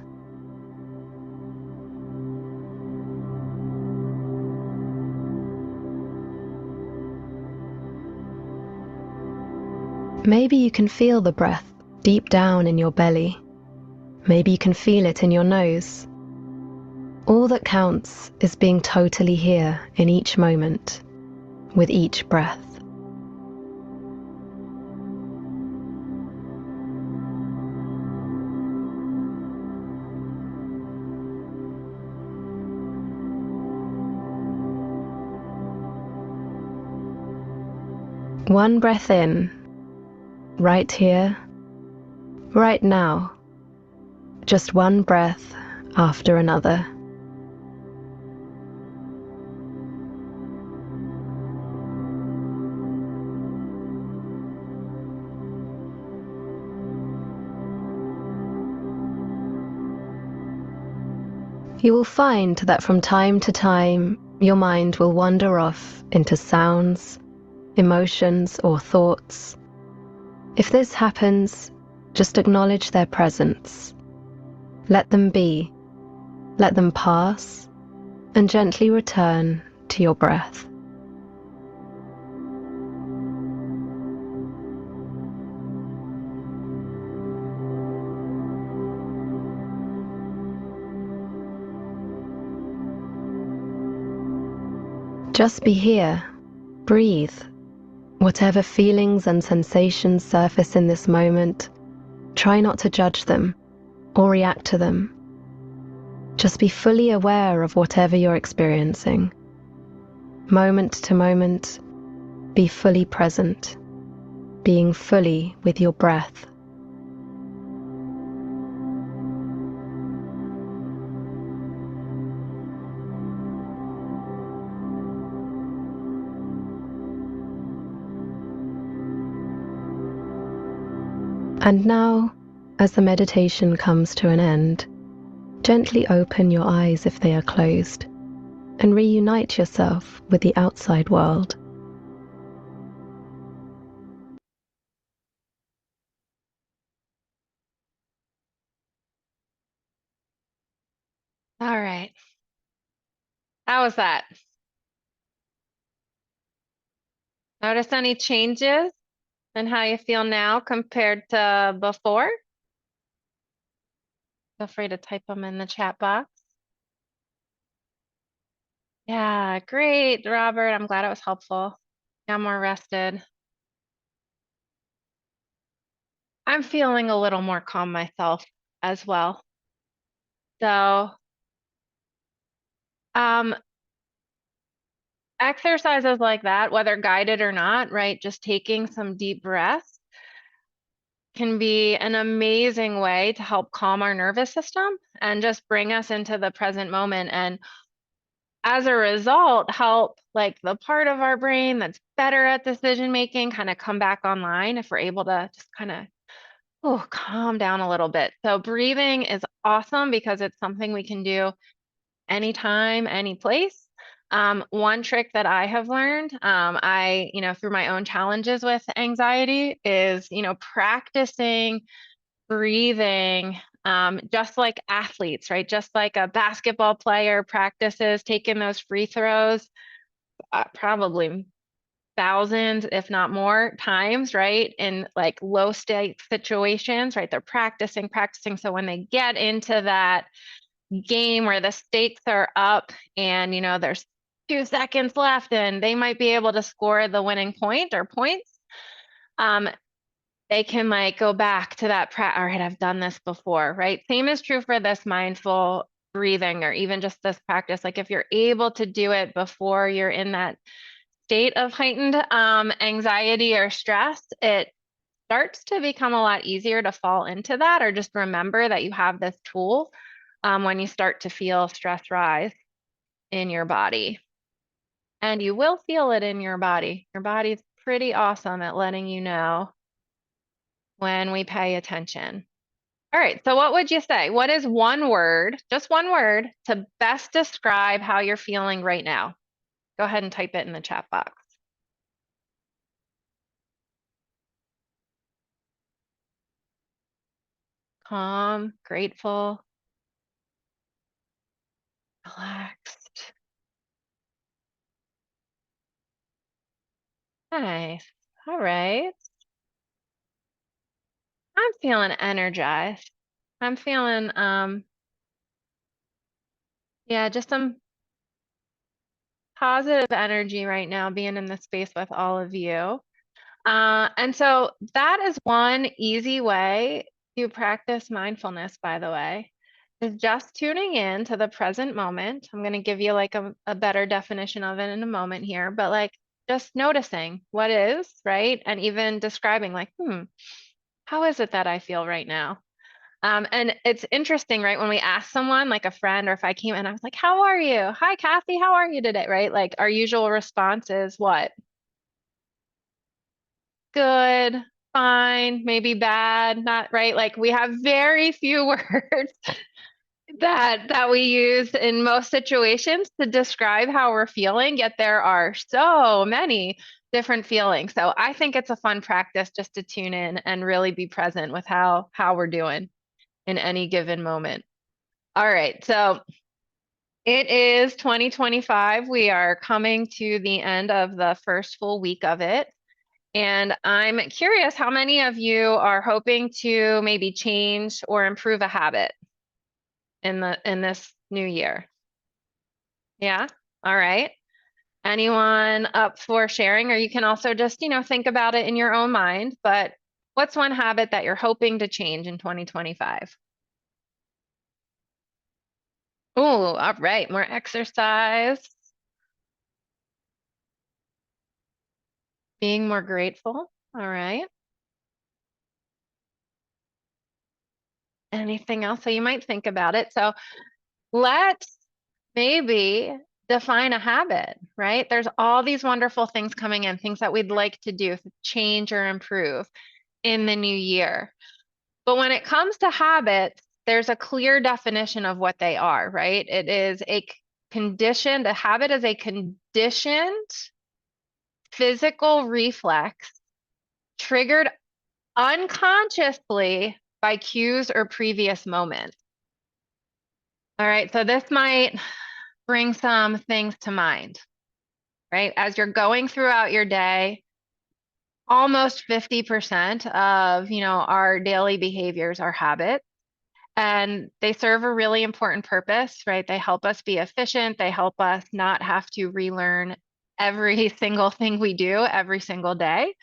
Maybe you can feel the breath deep down in your belly. Maybe you can feel it in your nose. All that counts is being totally here in each moment, with each breath. One breath in, right here, right now. Just one breath after another. You will find that from time to time, your mind will wander off into sounds, emotions, or thoughts. If this happens, just acknowledge their presence. Let them be, let them pass, and gently return to your breath. Just be here, breathe. Whatever feelings and sensations surface in this moment, try not to judge them or react to them. Just be fully aware of whatever you're experiencing. Moment to moment, be fully present, being fully with your breath. And now, as the meditation comes to an end, gently open your eyes if they are closed and reunite yourself with the outside world. All right. How was that? Notice any changes in how you feel now compared to before? Feel free to type them in the chat box. Yeah, great, Robert. I'm glad it was helpful. I'm more rested. I'm feeling a little more calm myself as well. So, exercises like that, whether guided or not, right? Just taking some deep breaths can be an amazing way to help calm our nervous system and just bring us into the present moment. And as a result, help like the part of our brain that's better at decision making kind of come back online if we're able to just kind of calm down a little bit. So breathing is awesome because it's something we can do anytime, any place. One trick that I have learned, through my own challenges with anxiety is, practicing breathing, just like athletes, right? Just like a basketball player practices taking those free throws, probably thousands, if not more times, right? In like low stake situations, right? They're practicing. So when they get into that game where the stakes are up and, there's 2 seconds left and they might be able to score the winning point or points, they can like go back to that, all right, I've done this before, right? Same is true for this mindful breathing or even just this practice. Like if you're able to do it before you're in that state of heightened anxiety or stress, it starts to become a lot easier to fall into that, or just remember that you have this tool when you start to feel stress rise in your body. And you will feel it in your body. Your body's pretty awesome at letting you know when we pay attention. All right, so what would you say? What is one word, just one word, to best describe how you're feeling right now? Go ahead and type it in the chat box. Calm, grateful, relaxed. Nice. All right. I'm feeling energized. I'm feeling, just some positive energy right now being in this space with all of you. And so that is one easy way to practice mindfulness, by the way, is just tuning in to the present moment. I'm going to give you like a better definition of it in a moment here, but like just noticing what is, right? And even describing like, how is it that I feel right now? And it's interesting, right? When we ask someone, like a friend, or if I came and I was like, how are you? Hi, Kathy, how are you today? Right? Like our usual response is what? Good, fine, maybe bad, not right. Like we have very few words that we use in most situations to describe how we're feeling, yet there are so many different feelings. So I think it's a fun practice just to tune in and really be present with how we're doing in any given moment. All right, so it is 2025. We are coming to the end of the first full week of it. And I'm curious how many of you are hoping to maybe change or improve a habit in this new year? Yeah. All right. Anyone up for sharing? Or you can also just, think about it in your own mind. But what's one habit that you're hoping to change in 2025? Oh, all right. More exercise. Being more grateful. All right. Anything else? So you might think about it. So let's maybe define a habit, right? There's all these wonderful things coming in, things that we'd like to do, change or improve in the new year. But when it comes to habits, there's a clear definition of what they are, right? It is a conditioned, a habit is a conditioned physical reflex triggered unconsciously by cues or previous moments. All right, so this might bring some things to mind, right? As you're going throughout your day, almost 50% of, our daily behaviors are habits, and they serve a really important purpose, right? They help us be efficient. They help us not have to relearn every single thing we do every single day.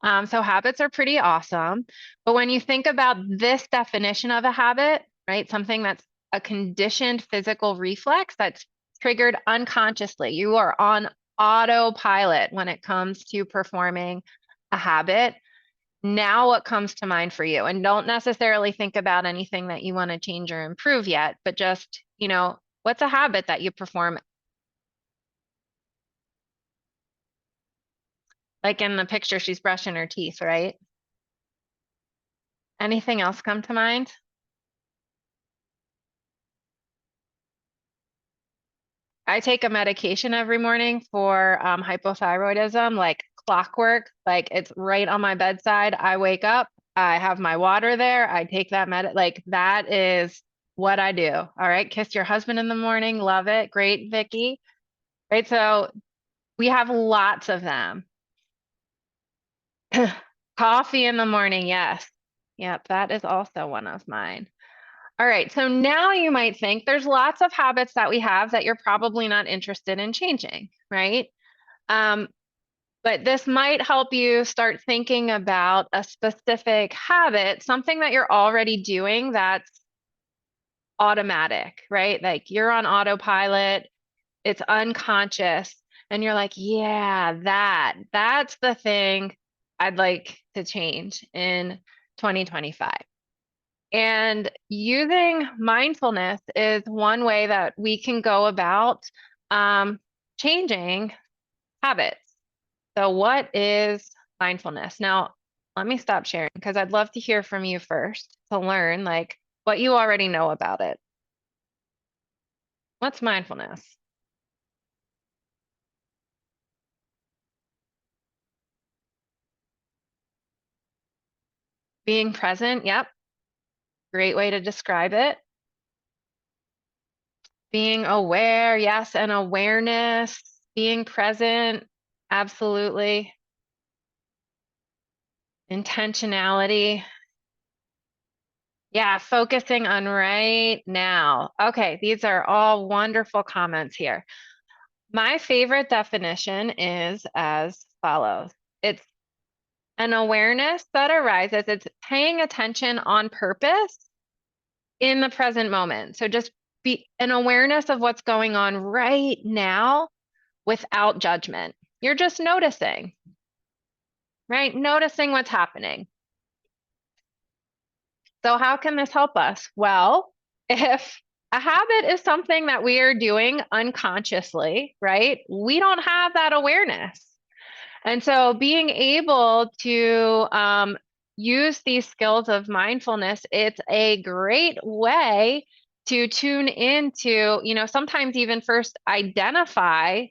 So habits are pretty awesome. But when you think about this definition of a habit, right, something that's a conditioned physical reflex that's triggered unconsciously, you are on autopilot when it comes to performing a habit. Now what comes to mind for you? And don't necessarily think about anything that you want to change or improve yet, but just, what's a habit that you perform? Like in the picture, she's brushing her teeth, right? Anything else come to mind? I take a medication every morning for hypothyroidism, like clockwork, like it's right on my bedside. I wake up, I have my water there, I take that like that is what I do. All right, kiss your husband in the morning, love it. Great, Vicky. Right, so we have lots of them. Coffee in the morning, yes. Yep, that is also one of mine. All right, so now you might think there's lots of habits that we have that you're probably not interested in changing, right? But this might help you start thinking about a specific habit, something that you're already doing that's automatic, right? Like you're on autopilot, it's unconscious, and you're like, yeah, that's the thing I'd like to change in 2025. And using mindfulness is one way that we can go about changing habits. So what is mindfulness? Now, let me stop sharing because I'd love to hear from you first to learn like what you already know about it. What's mindfulness? Being present, yep. Great way to describe it. Being aware, yes, and awareness, being present, absolutely. Intentionality. Yeah, focusing on right now. Okay, these are all wonderful comments here. My favorite definition is as follows. It's an awareness that arises. It's paying attention on purpose in the present moment. So just be an awareness of what's going on right now without judgment. You're just noticing, right? Noticing what's happening. So how can this help us? Well, if a habit is something that we are doing unconsciously, right? We don't have that awareness. And so being able to use these skills of mindfulness, it's a great way to tune into, sometimes even first identify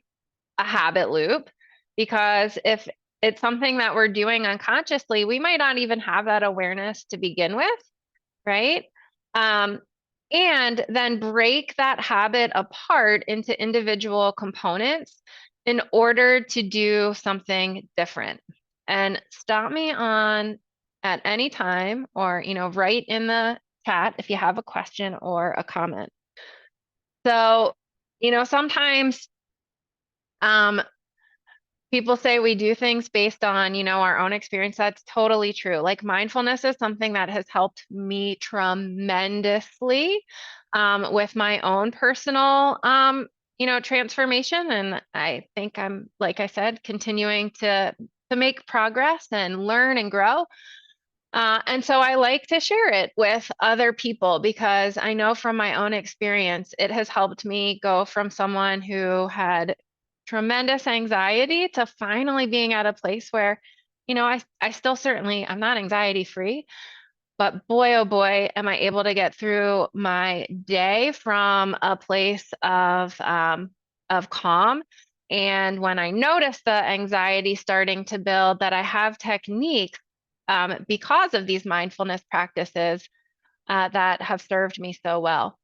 a habit loop, because if it's something that we're doing unconsciously, we might not even have that awareness to begin with, right? And then break that habit apart into individual components in order to do something different. And stop me on at any time, or, write in the chat if you have a question or a comment. So, sometimes people say we do things based on, our own experience. That's totally true. Like mindfulness is something that has helped me tremendously with my own personal, transformation. And I think I'm, like I said, continuing to make progress and learn and grow. And so I like to share it with other people, because I know from my own experience, it has helped me go from someone who had tremendous anxiety to finally being at a place where, I still certainly, I'm not anxiety free, but boy, oh boy, am I able to get through my day from a place of calm. And when I notice the anxiety starting to build, that I have techniques because of these mindfulness practices that have served me so well.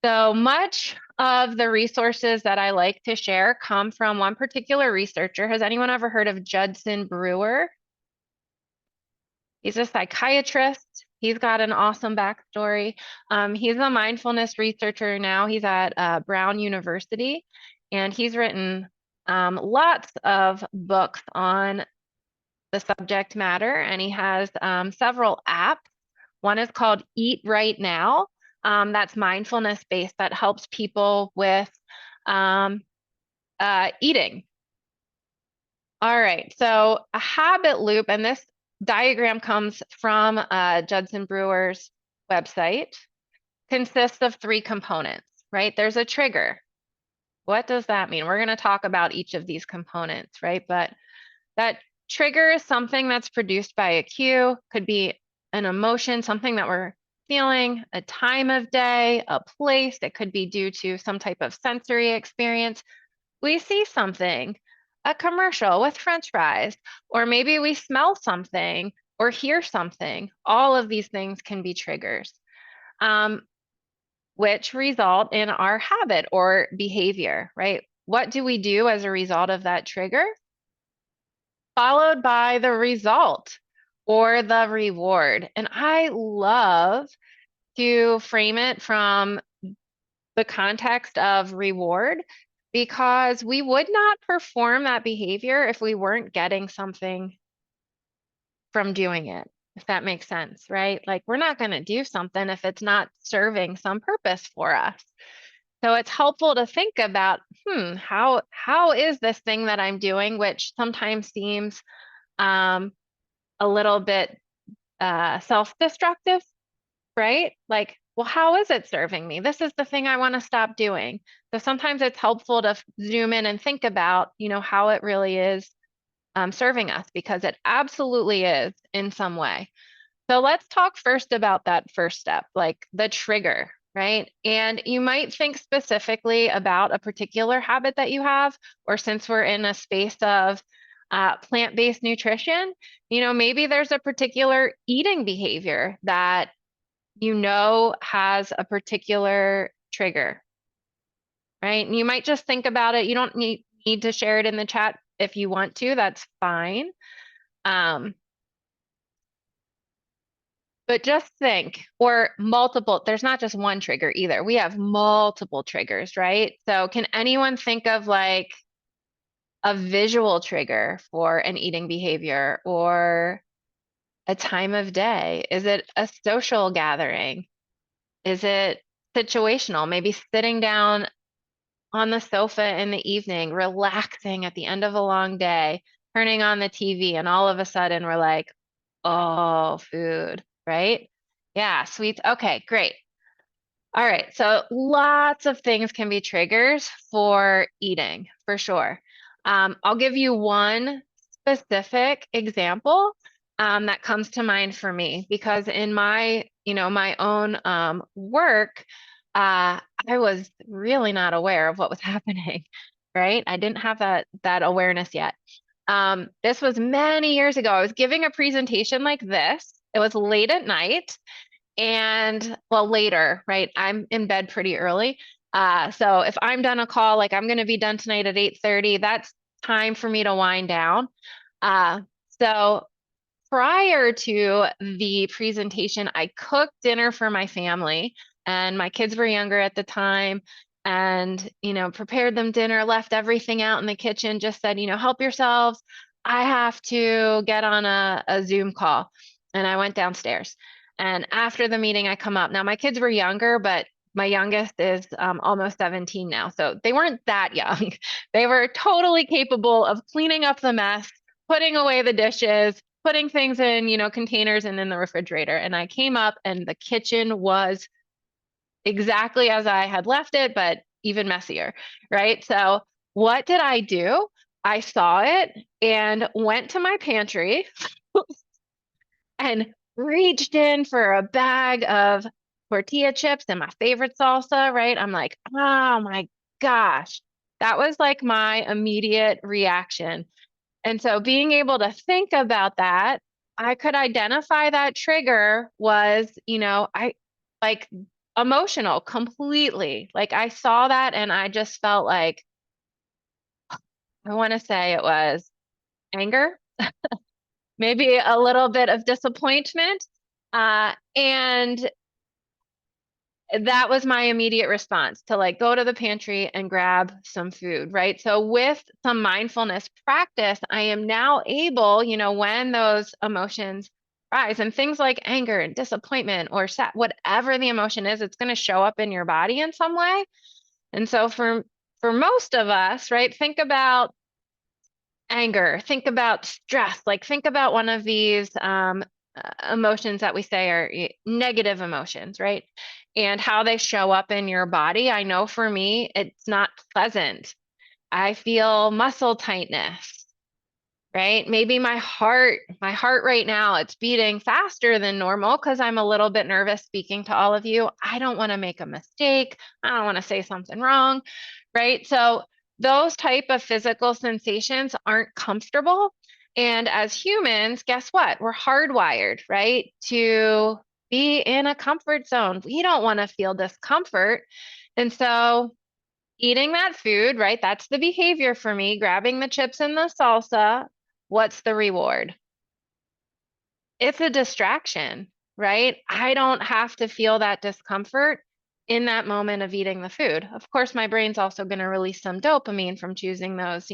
So much of the resources that I like to share come from one particular researcher. Has anyone ever heard of Judson Brewer? He's a psychiatrist. He's got an awesome backstory. He's a mindfulness researcher now. He's at Brown University, and he's written lots of books on the subject matter, and he has several apps. One is called Eat Right Now. That's mindfulness based, that helps people with eating. All right, so a habit loop, and this diagram comes from Judson Brewer's website, consists of 3 components, right? There's a trigger. What does that mean? We're going to talk about each of these components, right? But that trigger is something that's produced by a cue, could be an emotion, something that we're feeling, a time of day, a place. It could be due to some type of sensory experience. We see something, a commercial with French fries, or maybe we smell something or hear something. All of these things can be triggers, which result in our habit or behavior, right? What do we do as a result of that trigger? Followed by the result or the reward. And I love to frame it from the context of reward, because we would not perform that behavior if we weren't getting something from doing it, if that makes sense, right? Like we're not going to do something if it's not serving some purpose for us. So it's helpful to think about, how is this thing that I'm doing, which sometimes seems a little bit self-destructive, right? Like, well, how is it serving me? This is the thing I want to stop doing. So sometimes it's helpful to zoom in and think about, how it really is serving us, because it absolutely is in some way. So let's talk first about that first step, like the trigger, right? And you might think specifically about a particular habit that you have, or since we're in a space of plant-based nutrition, maybe there's a particular eating behavior that has a particular trigger, right? And you might just think about it. You don't need to share it in the chat. If you want to, that's fine. But just think, or multiple, there's not just one trigger either. We have multiple triggers, right? So can anyone think of like a visual trigger for an eating behavior, or a time of day? Is it a social gathering? Is it situational? Maybe sitting down on the sofa in the evening, relaxing at the end of a long day, turning on the TV, and all of a sudden we're like, oh, food, right? Yeah, sweets. Okay, great. All right, so lots of things can be triggers for eating, for sure. I'll give you one specific example that comes to mind for me, because in my my own work, I was really not aware of what was happening, right? I didn't have that awareness yet. This was many years ago. I was giving a presentation like this. It was late at night and well, later, right? I'm in bed pretty early. So if I'm done a call, like I'm going to be done tonight at 8:30, that's time for me to wind down. So prior to the presentation, I cooked dinner for my family, and my kids were younger at the time, and, prepared them dinner, left everything out in the kitchen, just said, help yourselves. I have to get on a Zoom call. And I went downstairs. And after the meeting, I come up. Now, my kids were younger, but my youngest is almost 17 now. So they weren't that young. They were totally capable of cleaning up the mess, putting away the dishes, putting things in, containers and in the refrigerator. And I came up and the kitchen was exactly as I had left it, but even messier, right? So what did I do? I saw it and went to my pantry and reached in for a bag of tortilla chips and my favorite salsa, right? I'm like, oh my gosh. That was like my immediate reaction. And so being able to think about that, I could identify that trigger was, I like emotional completely. Like I saw that and I just felt like, I want to say it was anger, maybe a little bit of disappointment. And that was my immediate response to like go to the pantry and grab some food, right? So with some mindfulness practice, I am now able, when those emotions rise and things like anger and disappointment or whatever the emotion is, it's going to show up in your body in some way. And so for most of us, right, think about anger, think about stress, like think about one of these emotions that we say are negative emotions, right? And how they show up in your body. I know for me, it's not pleasant. I feel muscle tightness, right? Maybe my heart right now, it's beating faster than normal because I'm a little bit nervous speaking to all of you. I don't want to make a mistake. I don't want to say something wrong, right? So those type of physical sensations aren't comfortable. And as humans, guess what? We're hardwired, right? To be in a comfort zone. We don't want to feel discomfort. And so eating that food, right? That's the behavior for me, grabbing the chips and the salsa. What's the reward? It's a distraction, right? I don't have to feel that discomfort in that moment of eating the food. Of course, my brain's also going to release some dopamine from choosing those,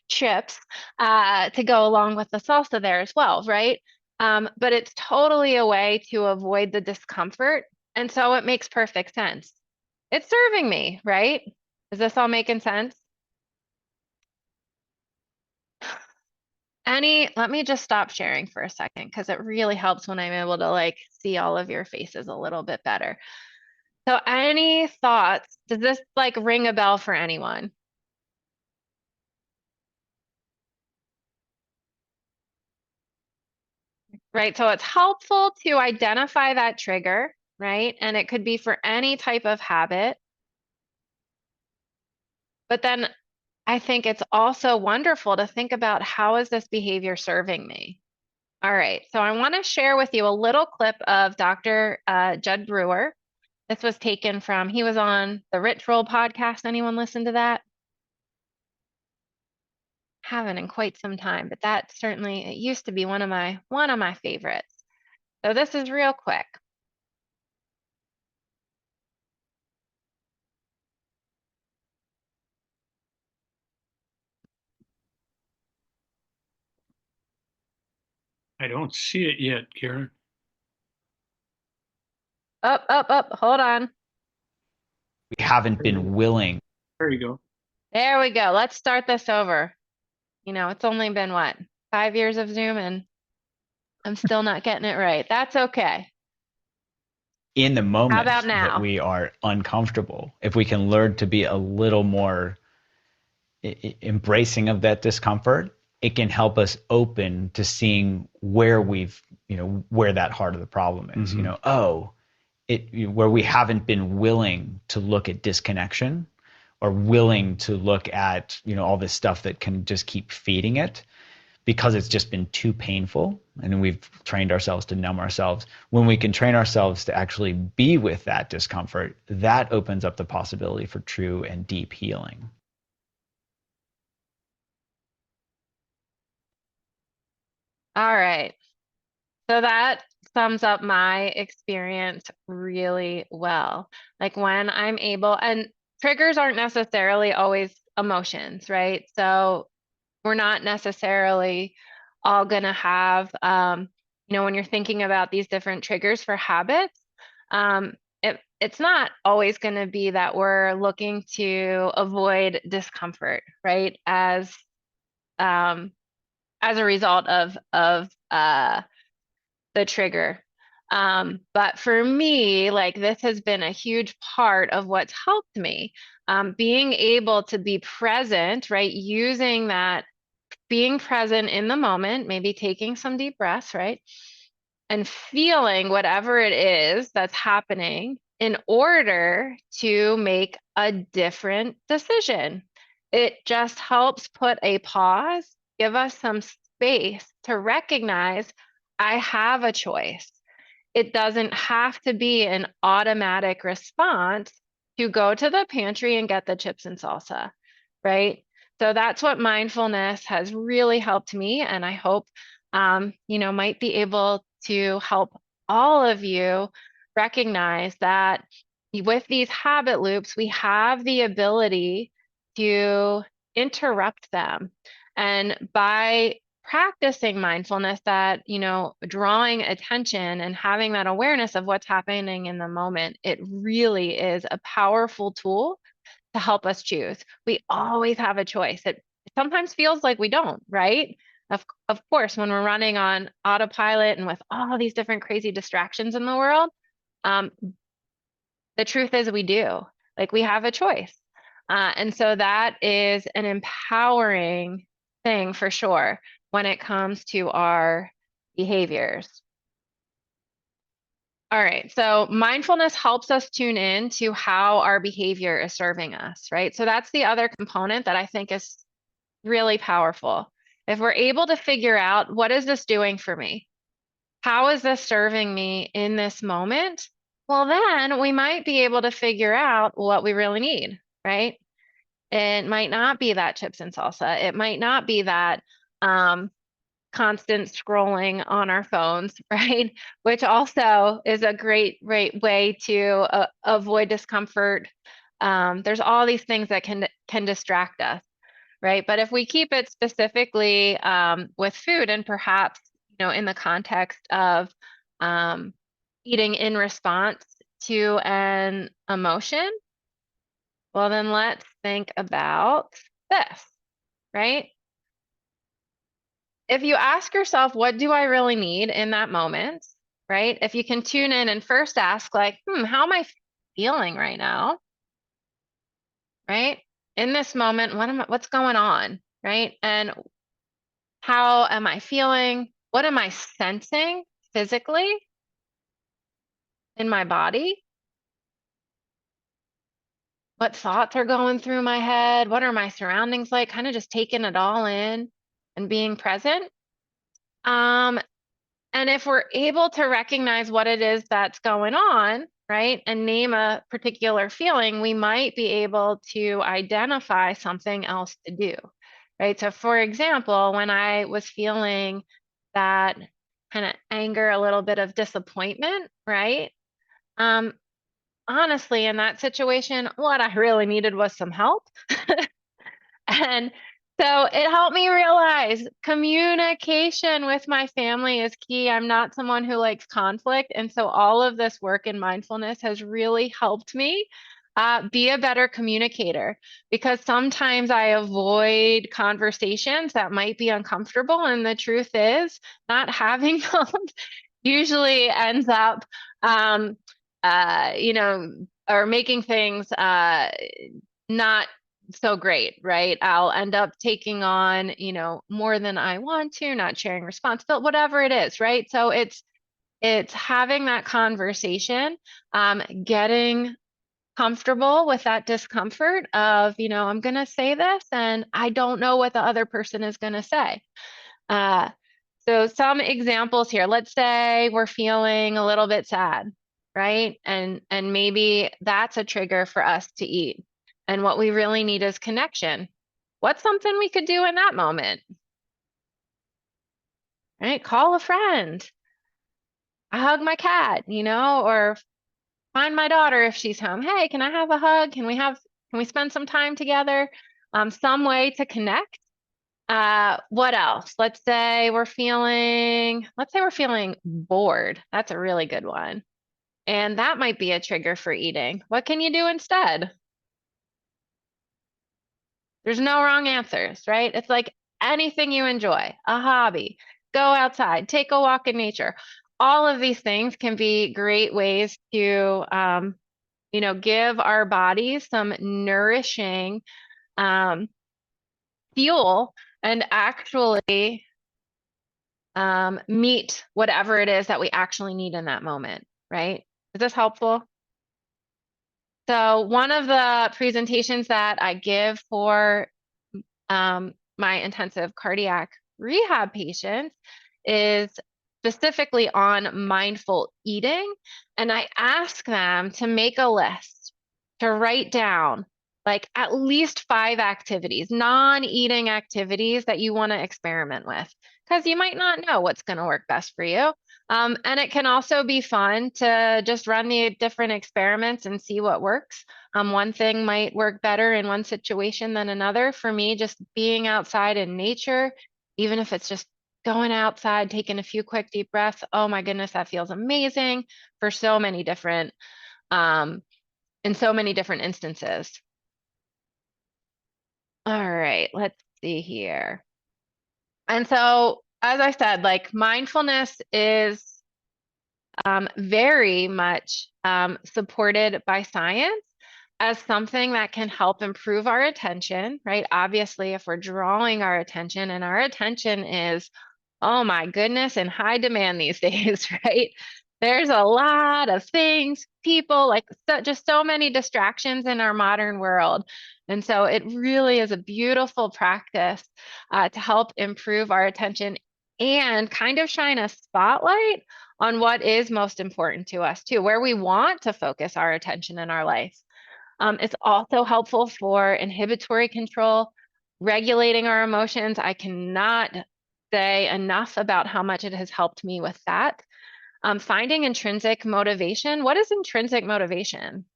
chips to go along with the salsa there as well, right? But it's totally a way to avoid the discomfort. And so it makes perfect sense. It's serving me, right? Is this all making sense? Let me just stop sharing for a second because it really helps when I'm able to like see all of your faces a little bit better. So any thoughts? Does this like ring a bell for anyone? Right, so it's helpful to identify that trigger, right? And it could be for any type of habit. But then I think it's also wonderful to think about how is this behavior serving me? All right, so I want to share with you a little clip of Dr. Judd Brewer. This was taken from, he was on the Rich Roll podcast. Anyone listen to that? Haven't in quite some time, but that certainly, it used to be one of my favorites. So this is real quick. I don't see it yet, Karen. Up, hold on. We haven't been willing. There you go. There we go. Let's start this over. It's only been what, 5 years of Zoom and I'm still not getting it right. That's okay. In the moment about that now? we are uncomfortable, if we can learn to be a little more embracing of that discomfort, it can help us open to seeing where we've where that heart of the problem is. Mhm. Where we haven't been willing to look at disconnection, or willing to look at all this stuff that can just keep feeding it, because it's just been too painful, and we've trained ourselves to numb ourselves. When we can train ourselves to actually be with that discomfort, that opens up the possibility for true and deep healing. All right. So that sums up my experience really well. Like when I'm able, and triggers aren't necessarily always emotions, right? So we're not necessarily all going to have, when you're thinking about these different triggers for habits, it's not always going to be that we're looking to avoid discomfort, right? As a result of the trigger. But for me, like this has been a huge part of what's helped me. Being able to be present, right? Using that, being present in the moment, maybe taking some deep breaths, right? And feeling whatever it is that's happening in order to make a different decision. It just helps put a pause, give us some space to recognize I have a choice. It doesn't have to be an automatic response to go to the pantry and get the chips and salsa, right? So that's what mindfulness has really helped me, and I hope might be able to help all of you recognize that with these habit loops, we have the ability to interrupt them. And by practicing mindfulness, that, drawing attention and having that awareness of what's happening in the moment, it really is a powerful tool to help us choose. We always have a choice. It sometimes feels like we don't, right? Of course, when we're running on autopilot and with all these different crazy distractions in the world, the truth is we do. Like we have a choice. And so that is an empowering thing for sure when it comes to our behaviors. All right, so mindfulness helps us tune in to how our behavior is serving us, right? So that's the other component that I think is really powerful. If we're able to figure out, what is this doing for me? How is this serving me in this moment? Well, then we might be able to figure out what we really need, right? It might not be that chips and salsa. It might not be that constant scrolling on our phones, right? Which also is a great way to avoid discomfort. There's all these things that can distract us, right? But if we keep it specifically with food, and perhaps in the context of eating in response to an emotion, well, then let's think about this, right? If you ask yourself, what do I really need in that moment, right? If you can tune in and first ask, like, how am I feeling right now, right? In this moment, what's going on, right? And how am I feeling? What am I sensing physically in my body? What thoughts are going through my head? What are my surroundings like? Kind of just taking it all in and being present. And if we're able to recognize what it is that's going on, right, and name a particular feeling, we might be able to identify something else to do, right? So for example, when I was feeling that kind of anger, a little bit of disappointment, right? Honestly, in that situation, what I really needed was some help. And so it helped me realize communication with my family is key. I'm not someone who likes conflict. And so all of this work in mindfulness has really helped me be a better communicator, because sometimes I avoid conversations that might be uncomfortable. And the truth is, not having them usually ends up, or making things not so great, right? I'll end up taking on, more than I want to, not sharing responsibility, whatever it is, right? So it's having that conversation, getting comfortable with that discomfort of, I'm going to say this and I don't know what the other person is going to say. So some examples here. Let's say we're feeling a little bit sad, right? And maybe that's a trigger for us to eat. And what we really need is connection. What's something we could do in that moment? Right? Call a friend. I hug my cat, or find my daughter if she's home. Hey, can I have a hug? Can we spend some time together? Some way to connect. What else? Let's say we're feeling bored. That's a really good one. And that might be a trigger for eating. What can you do instead? There's no wrong answers, right? It's like anything you enjoy, a hobby, go outside, take a walk in nature. All of these things can be great ways to, give our bodies some nourishing fuel and actually meet whatever it is that we actually need in that moment, right? Is this helpful? So one of the presentations that I give for my intensive cardiac rehab patients is specifically on mindful eating. And I ask them to make a list, to write down like at least 5 activities, non-eating activities that you want to experiment with, because you might not know what's going to work best for you. And it can also be fun to just run the different experiments and see what works. One thing might work better in one situation than another. For me, just being outside in nature, even if it's just going outside, taking a few quick deep breaths, oh my goodness, that feels amazing for so many different, in so many different instances. All right, let's see here. And so, as I said, like mindfulness is very much supported by science as something that can help improve our attention, right? Obviously, if we're drawing our attention and our attention is, oh my goodness, in high demand these days, right? There's a lot of things, people, like just so many distractions in our modern world. And so it really is a beautiful practice to help improve our attention and kind of shine a spotlight on what is most important to us too, where we want to focus our attention in our life. It's also helpful for inhibitory control, regulating our emotions. I cannot say enough about how much it has helped me with that. Finding intrinsic motivation. What is intrinsic motivation?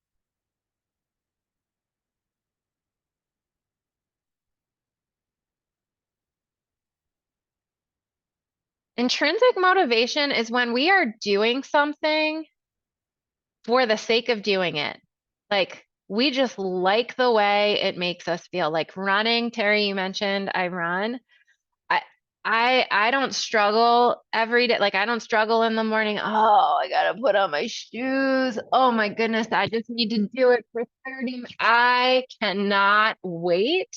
Intrinsic motivation is when we are doing something for the sake of doing it. Like we just like the way it makes us feel. Like running, Terry, you mentioned I run. I don't struggle every day. Like I don't struggle in the morning. Oh, I gotta put on my shoes. Oh my goodness, I just need to do it for 30 minutes. I cannot wait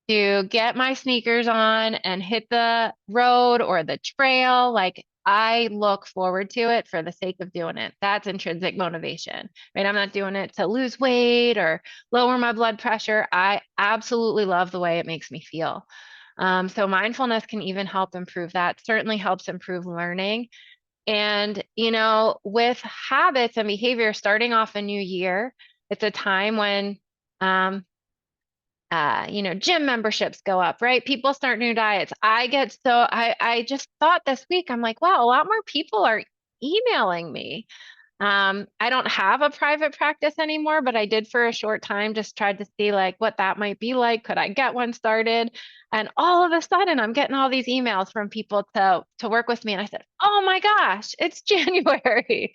to get my sneakers on and hit the road or the trail. Like I look forward to it for the sake of doing it. That's intrinsic motivation, right? I'm not doing it to lose weight or lower my blood pressure. I absolutely love the way it makes me feel. So mindfulness can even help improve that, certainly helps improve learning. And, with habits and behavior starting off a new year, it's a time when, gym memberships go up, right? People start new diets. I just thought this week, I'm like, wow, a lot more people are emailing me. I don't have a private practice anymore, but I did for a short time, just tried to see like what that might be like. Could I get one started? And all of a sudden I'm getting all these emails from people to work with me. And I said, oh my gosh, it's January,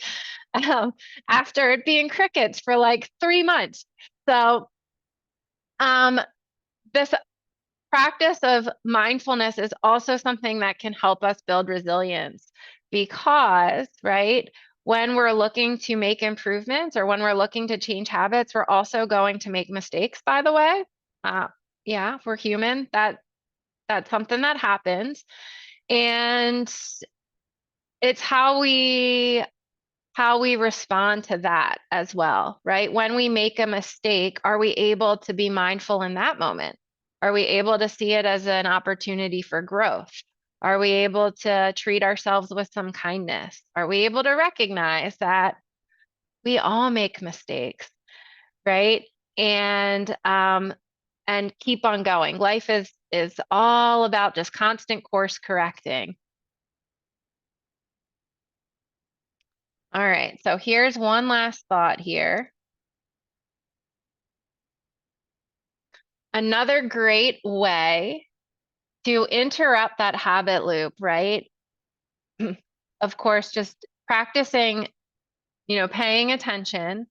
after it being crickets for like 3 months. So this practice of mindfulness is also something that can help us build resilience because, right, when we're looking to make improvements or when we're looking to change habits, we're also going to make mistakes, by the way. Yeah, we're human. That's something that happens. And it's how we respond to that as well, right? When we make a mistake, are we able to be mindful in that moment? Are we able to see it as an opportunity for growth? Are we able to treat ourselves with some kindness? Are we able to recognize that we all make mistakes, right? And keep on going. Life is all about just constant course correcting. All right, so here's one last thought here. Another great way to interrupt that habit loop, right? Of course, just practicing, paying attention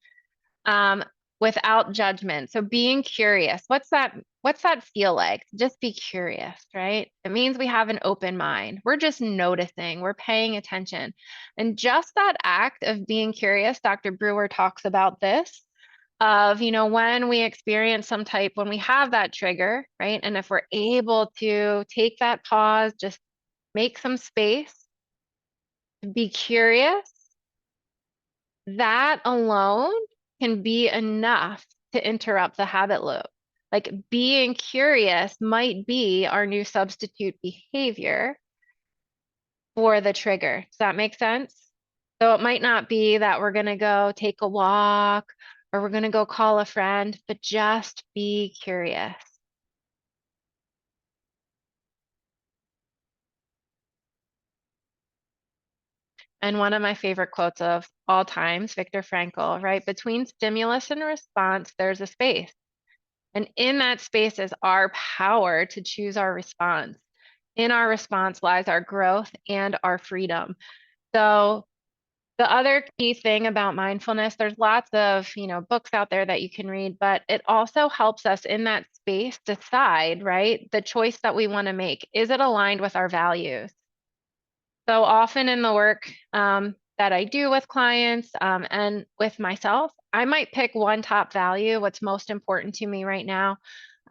without judgment. So being curious. What's that feel like? Just be curious, right? It means we have an open mind. We're just noticing, we're paying attention. And just that act of being curious, Dr. Brewer talks about this, of, when we experience when we have that trigger, right? And if we're able to take that pause, just make some space, be curious, that alone can be enough to interrupt the habit loop. Like being curious might be our new substitute behavior for the trigger. Does that make sense? So it might not be that we're going to go take a walk or we're going to go call a friend, but just be curious. And one of my favorite quotes of all times, Viktor Frankl, right? Between stimulus and response, there's a space. And in that space is our power to choose our response. In our response lies our growth and our freedom. So the other key thing about mindfulness, there's lots of, books out there that you can read, but it also helps us in that space decide, right? The choice that we want to make. Is it aligned with our values? So often in the work that I do with clients and with myself, I might pick one top value, what's most important to me right now.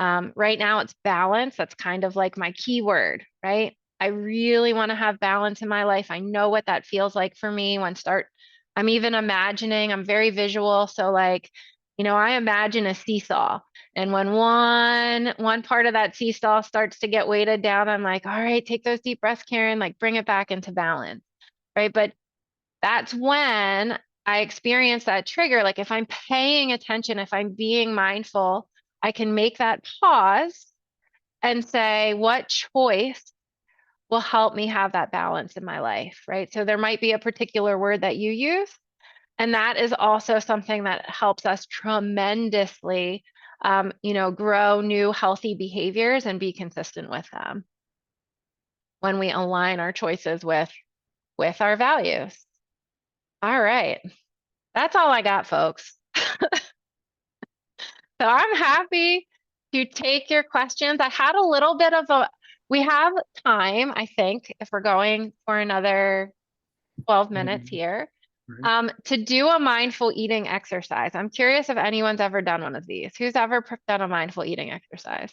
Right now it's balance. That's kind of like my keyword, right? I really want to have balance in my life. I know what that feels like for me I'm even imagining, I'm very visual. So like, I imagine a seesaw. And when one part of that seesaw starts to get weighted down, I'm like, all right, take those deep breaths, Karen, like bring it back into balance, right? But that's when I experience that trigger. Like if I'm paying attention, if I'm being mindful, I can make that pause and say, what choice will help me have that balance in my life, right? So there might be a particular word that you use, and that is also something that helps us tremendously, grow new healthy behaviors and be consistent with them when we align our choices with our values. All right, that's all I got, folks. So I'm happy to take your questions. I had a little bit of we have time, I think, if we're going for another 12 minutes here, to do a mindful eating exercise. I'm curious if anyone's ever done one of these. Who's ever done a mindful eating exercise?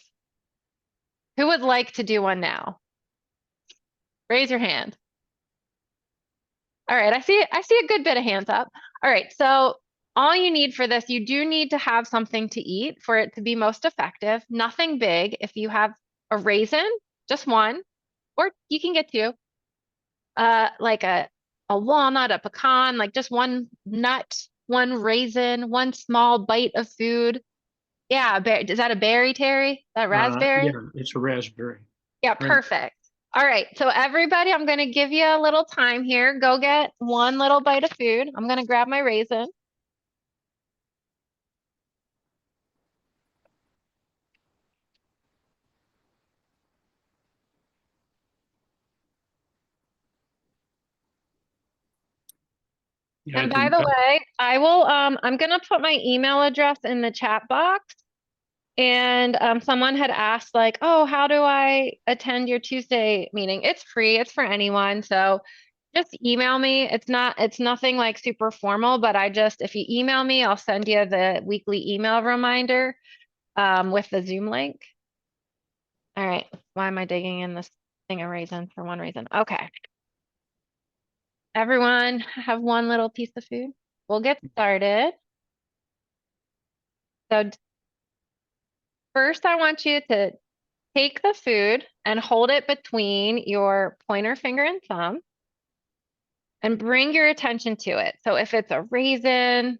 Who would like to do one now? Raise your hand. All right, I see a good bit of hands up. All right, so all you need for this, you do need to have something to eat for it to be most effective. Nothing big. If you have a raisin, just one, or you can get two. Like a walnut, a pecan, like just one nut, one raisin, one small bite of food. Yeah, is that a berry, Terry? That raspberry? Yeah, it's a raspberry. Yeah, Right. perfect. All right, so everybody, I'm going to give you a little time here. Go get one little bite of food. I'm going to grab my raisin. Yeah, And by the way, I will, I'm going to put my email address in the chat box. And someone had asked like, oh, how do I attend your Tuesday meeting? It's free. It's for anyone. So Just email me. It's nothing like super formal, but if you email me, I'll send you the weekly email reminder with the Zoom link. All right. Why am I digging in this thing of raisin for one reason? Okay. Everyone have one little piece of food. We'll get started. So first I want you to take the food and hold it between your pointer finger and thumb and bring your attention to it. So if it's a raisin,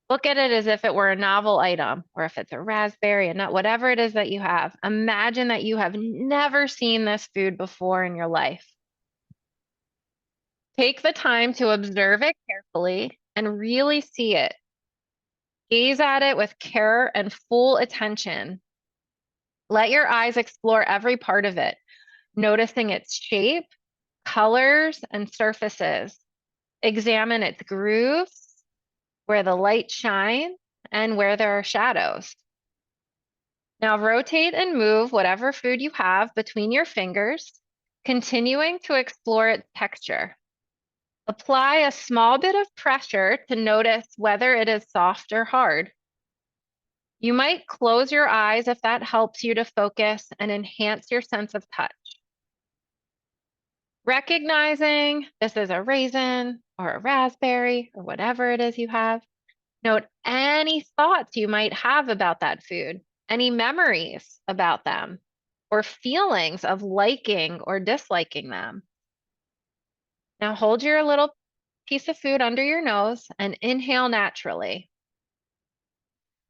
look at it as if it were a novel item, or if it's a raspberry, a nut, whatever it is that you have. Imagine that you have never seen this food before in your life. Take the time to observe it carefully and really see it. Gaze at it with care and full attention. Let your eyes explore every part of it, noticing its shape, colors, and surfaces. Examine its grooves, where the light shines, and where there are shadows. Now rotate and move whatever food you have between your fingers, continuing to explore its texture. Apply a small bit of pressure to notice whether it is soft or hard. You might close your eyes if that helps you to focus and enhance your sense of touch. Recognizing this is a raisin or a raspberry or whatever it is you have, note any thoughts you might have about that food, any memories about them, or feelings of liking or disliking them. Now hold your little piece of food under your nose and inhale naturally.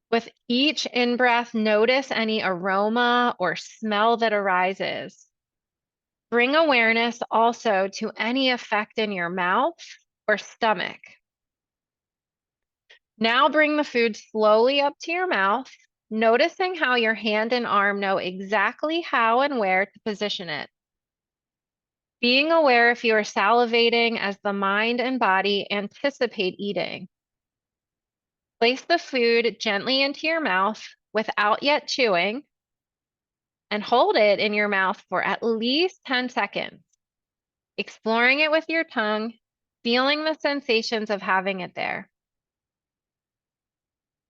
With each in-breath, notice any aroma or smell that arises. Bring awareness also to any effect in your mouth or stomach. Now bring the food slowly up to your mouth, noticing how your hand and arm know exactly how and where to position it. Being aware if you are salivating as the mind and body anticipate eating. Place the food gently into your mouth without yet chewing and hold it in your mouth for at least 10 seconds, exploring it with your tongue, feeling the sensations of having it there.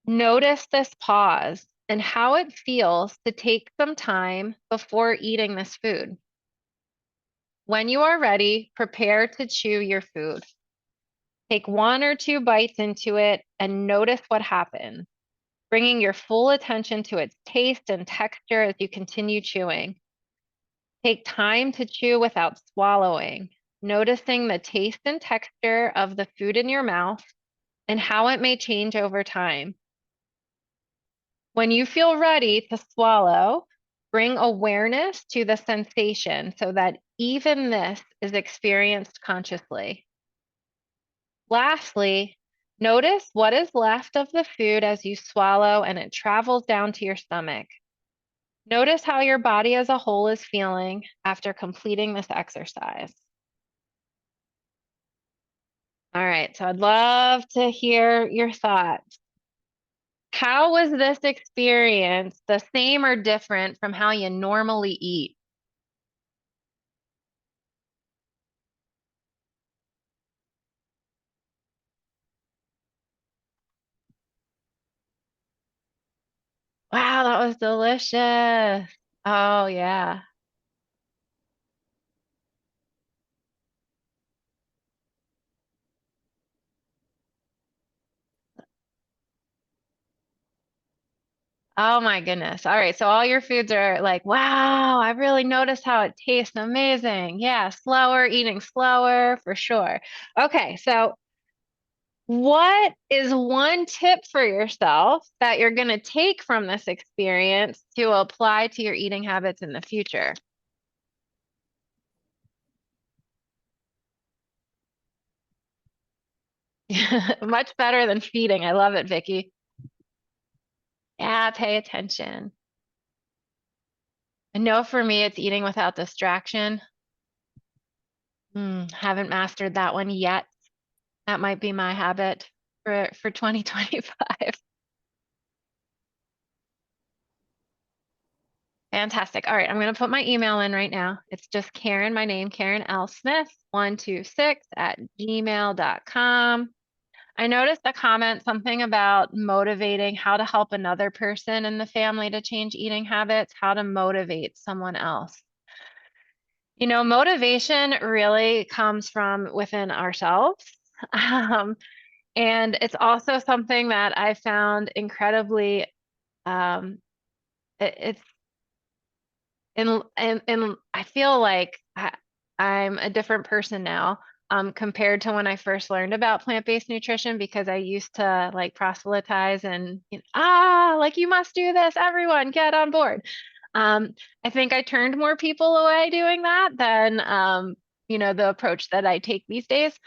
Notice this pause and how it feels to take some time before eating this food. When you are ready, prepare to chew your food. Take 1 or 2 bites into it and notice what happens, bringing your full attention to its taste and texture as you continue chewing. Take time to chew without swallowing, noticing the taste and texture of the food in your mouth and how it may change over time. When you feel ready to swallow, bring awareness to the sensation so that even this is experienced consciously. Lastly, notice what is left of the food as you swallow and it travels down to your stomach. Notice how your body as a whole is feeling after completing this exercise. All right, so I'd love to hear your thoughts. How was this experience the same or different from how you normally eat? Wow, that was delicious. Oh, yeah. Oh my goodness. All right, so all your foods are like, wow, I really noticed how it tastes amazing. Yeah, slower, eating slower for sure. Okay, so what is one tip for yourself that you're going to take from this experience to apply to your eating habits in the future? Much better than feeding. I love it, Vicky. Yeah, pay attention. I know for me, it's eating without distraction. Haven't mastered that one yet. That might be my habit for 2025. Fantastic. All right, I'm going to put my email in right now. It's just Karen, my name, Karen L. Smith, 126@gmail.com. I noticed a comment, something about motivating, how to help another person in the family to change eating habits, how to motivate someone else. You know, motivation really comes from within ourselves. And it's also something that I found incredibly, it's and I feel like I'm a different person now, compared to when I first learned about plant-based nutrition, because I used to like proselytize and, like, you must do this, everyone get on board. I think I turned more people away doing that than, the approach that I take these days.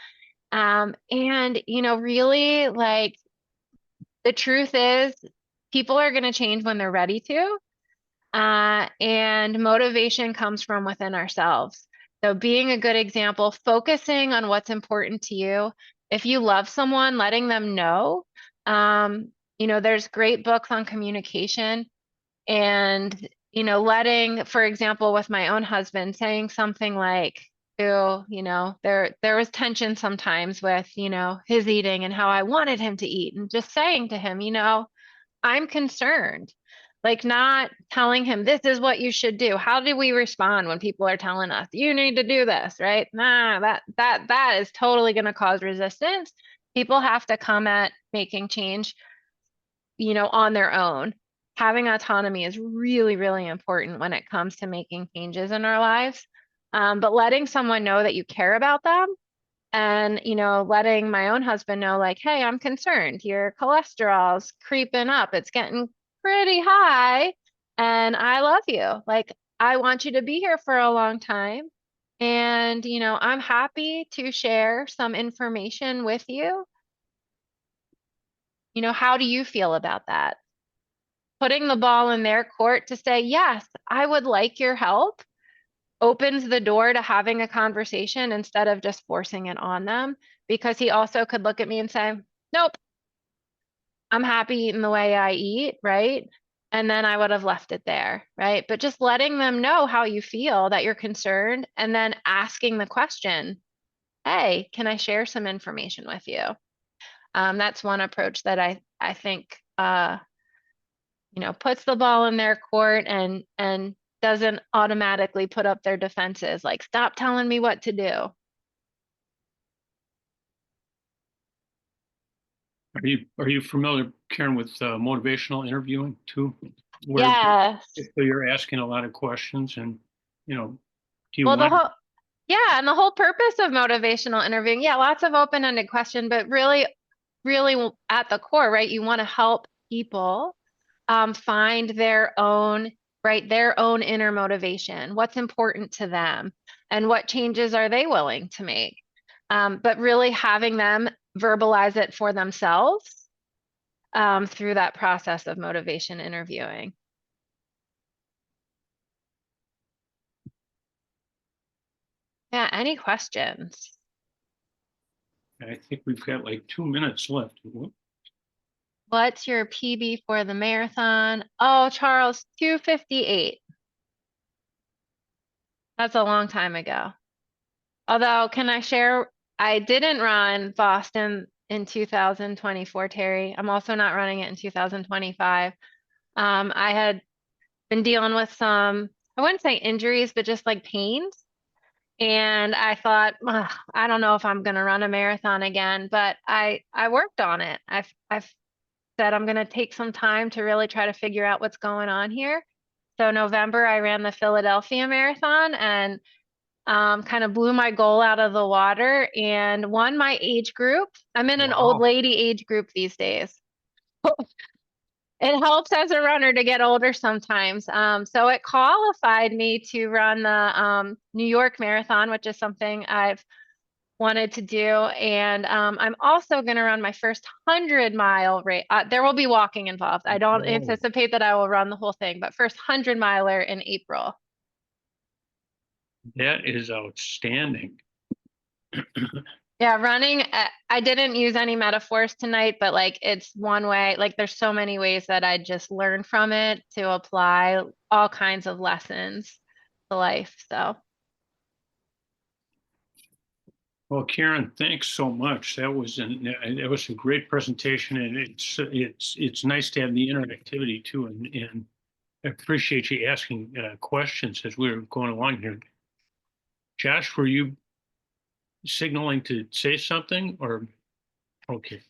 And, really, like, the truth is people are going to change when they're ready to. And motivation comes from within ourselves. So being a good example, focusing on what's important to you. If you love someone, letting them know. There's great books on communication, and, letting, for example, with my own husband, saying something like, there was tension sometimes with, his eating and how I wanted him to eat, and just saying to him, I'm concerned. Like, not telling him this is what you should do. How do we respond when people are telling us you need to do this, right? Nah, that is totally going to cause resistance. People have to come at making change, on their own. Having autonomy is really, really important when it comes to making changes in our lives. But letting someone know that you care about them, and, letting my own husband know, like, hey, I'm concerned. Your cholesterol's creeping up. It's getting pretty high, and I love you. Like, I want you to be here for a long time. And, I'm happy to share some information with you. How do you feel about that? Putting the ball in their court to say, yes, I would like your help, opens the door to having a conversation instead of just forcing it on them, because he also could look at me and say, nope, I'm happy eating the way I eat, right? And then I would have left it there, right? But just letting them know how you feel, that you're concerned, and then asking the question, hey, can I share some information with you? That's one approach that I think, puts the ball in their court, and doesn't automatically put up their defenses, like, stop telling me what to do. Are you familiar, Karen, with motivational interviewing too? Where Yes. so you're asking a lot of questions, and do you Well, want? and the whole purpose of motivational interviewing, lots of open-ended question, but really, really at the core, right? You want to help people find their own inner motivation, what's important to them, and what changes are they willing to make. But really having them verbalize it for themselves through that process of motivation interviewing. Yeah, any questions? I think we've got like 2 minutes left. What's your PB for the marathon? Oh, Charles, 2:58. That's a long time ago. Although, can I share, I didn't run Boston in 2024, Terry. I'm also not running it in 2025. I had been dealing with some, I wouldn't say injuries, but just like pains. And I thought, I don't know if I'm going to run a marathon again, but I worked on it. I've said I'm going to take some time to really try to figure out what's going on here. So November, I ran the Philadelphia Marathon, and kind of blew my goal out of the water and won my age group. I'm in an old lady age group these days. It helps as a runner to get older sometimes. So it qualified me to run the New York Marathon, which is something I've wanted to do. And I'm also going to run my first 100-mile race. There will be walking involved. I don't anticipate that I will run the whole thing, but first 100-miler in April. That is outstanding. Yeah, running, I didn't use any metaphors tonight, but like it's one way, like there's so many ways that I just learn from it to apply all kinds of lessons to life. So Well, Karen, thanks so much. That was a great presentation, and it's nice to have the interactivity too, and I appreciate you asking questions as we were going along here. Josh, were you signaling to say something or okay?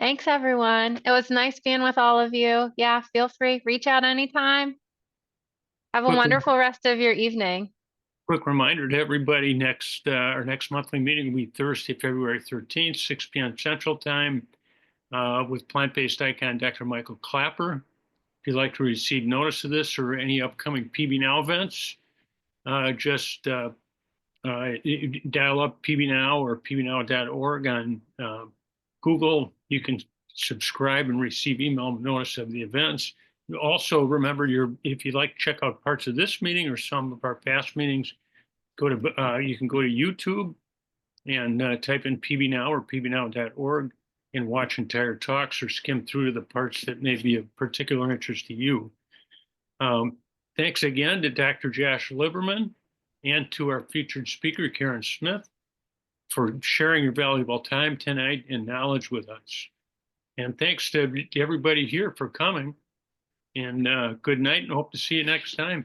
thanks, everyone. It was nice being with all of you. Yeah, feel free, reach out anytime. Have a wonderful rest of your evening. Quick reminder to everybody, our nenext monthly meeting will be Thursday, February 13th, 6 p.m. Central Time, with plant-based icon Dr. Michael Clapper. If you'd like to receive notice of this or any upcoming PB Now events, just dial up PB Now or pbnow.org on Google. You can subscribe and receive email notice of the events. Also, remember, if you'd like to check out parts of this meeting or some of our past meetings, you can go to YouTube and type in PB Now or pbnow.org and watch entire talks or skim through the parts that may be of particular interest to you. Thanks again to Dr. Josh Lieberman and to our featured speaker, Karen Smith, for sharing your valuable time tonight and knowledge with us. And thanks to everybody here for coming. And good night, and hope to see you next time.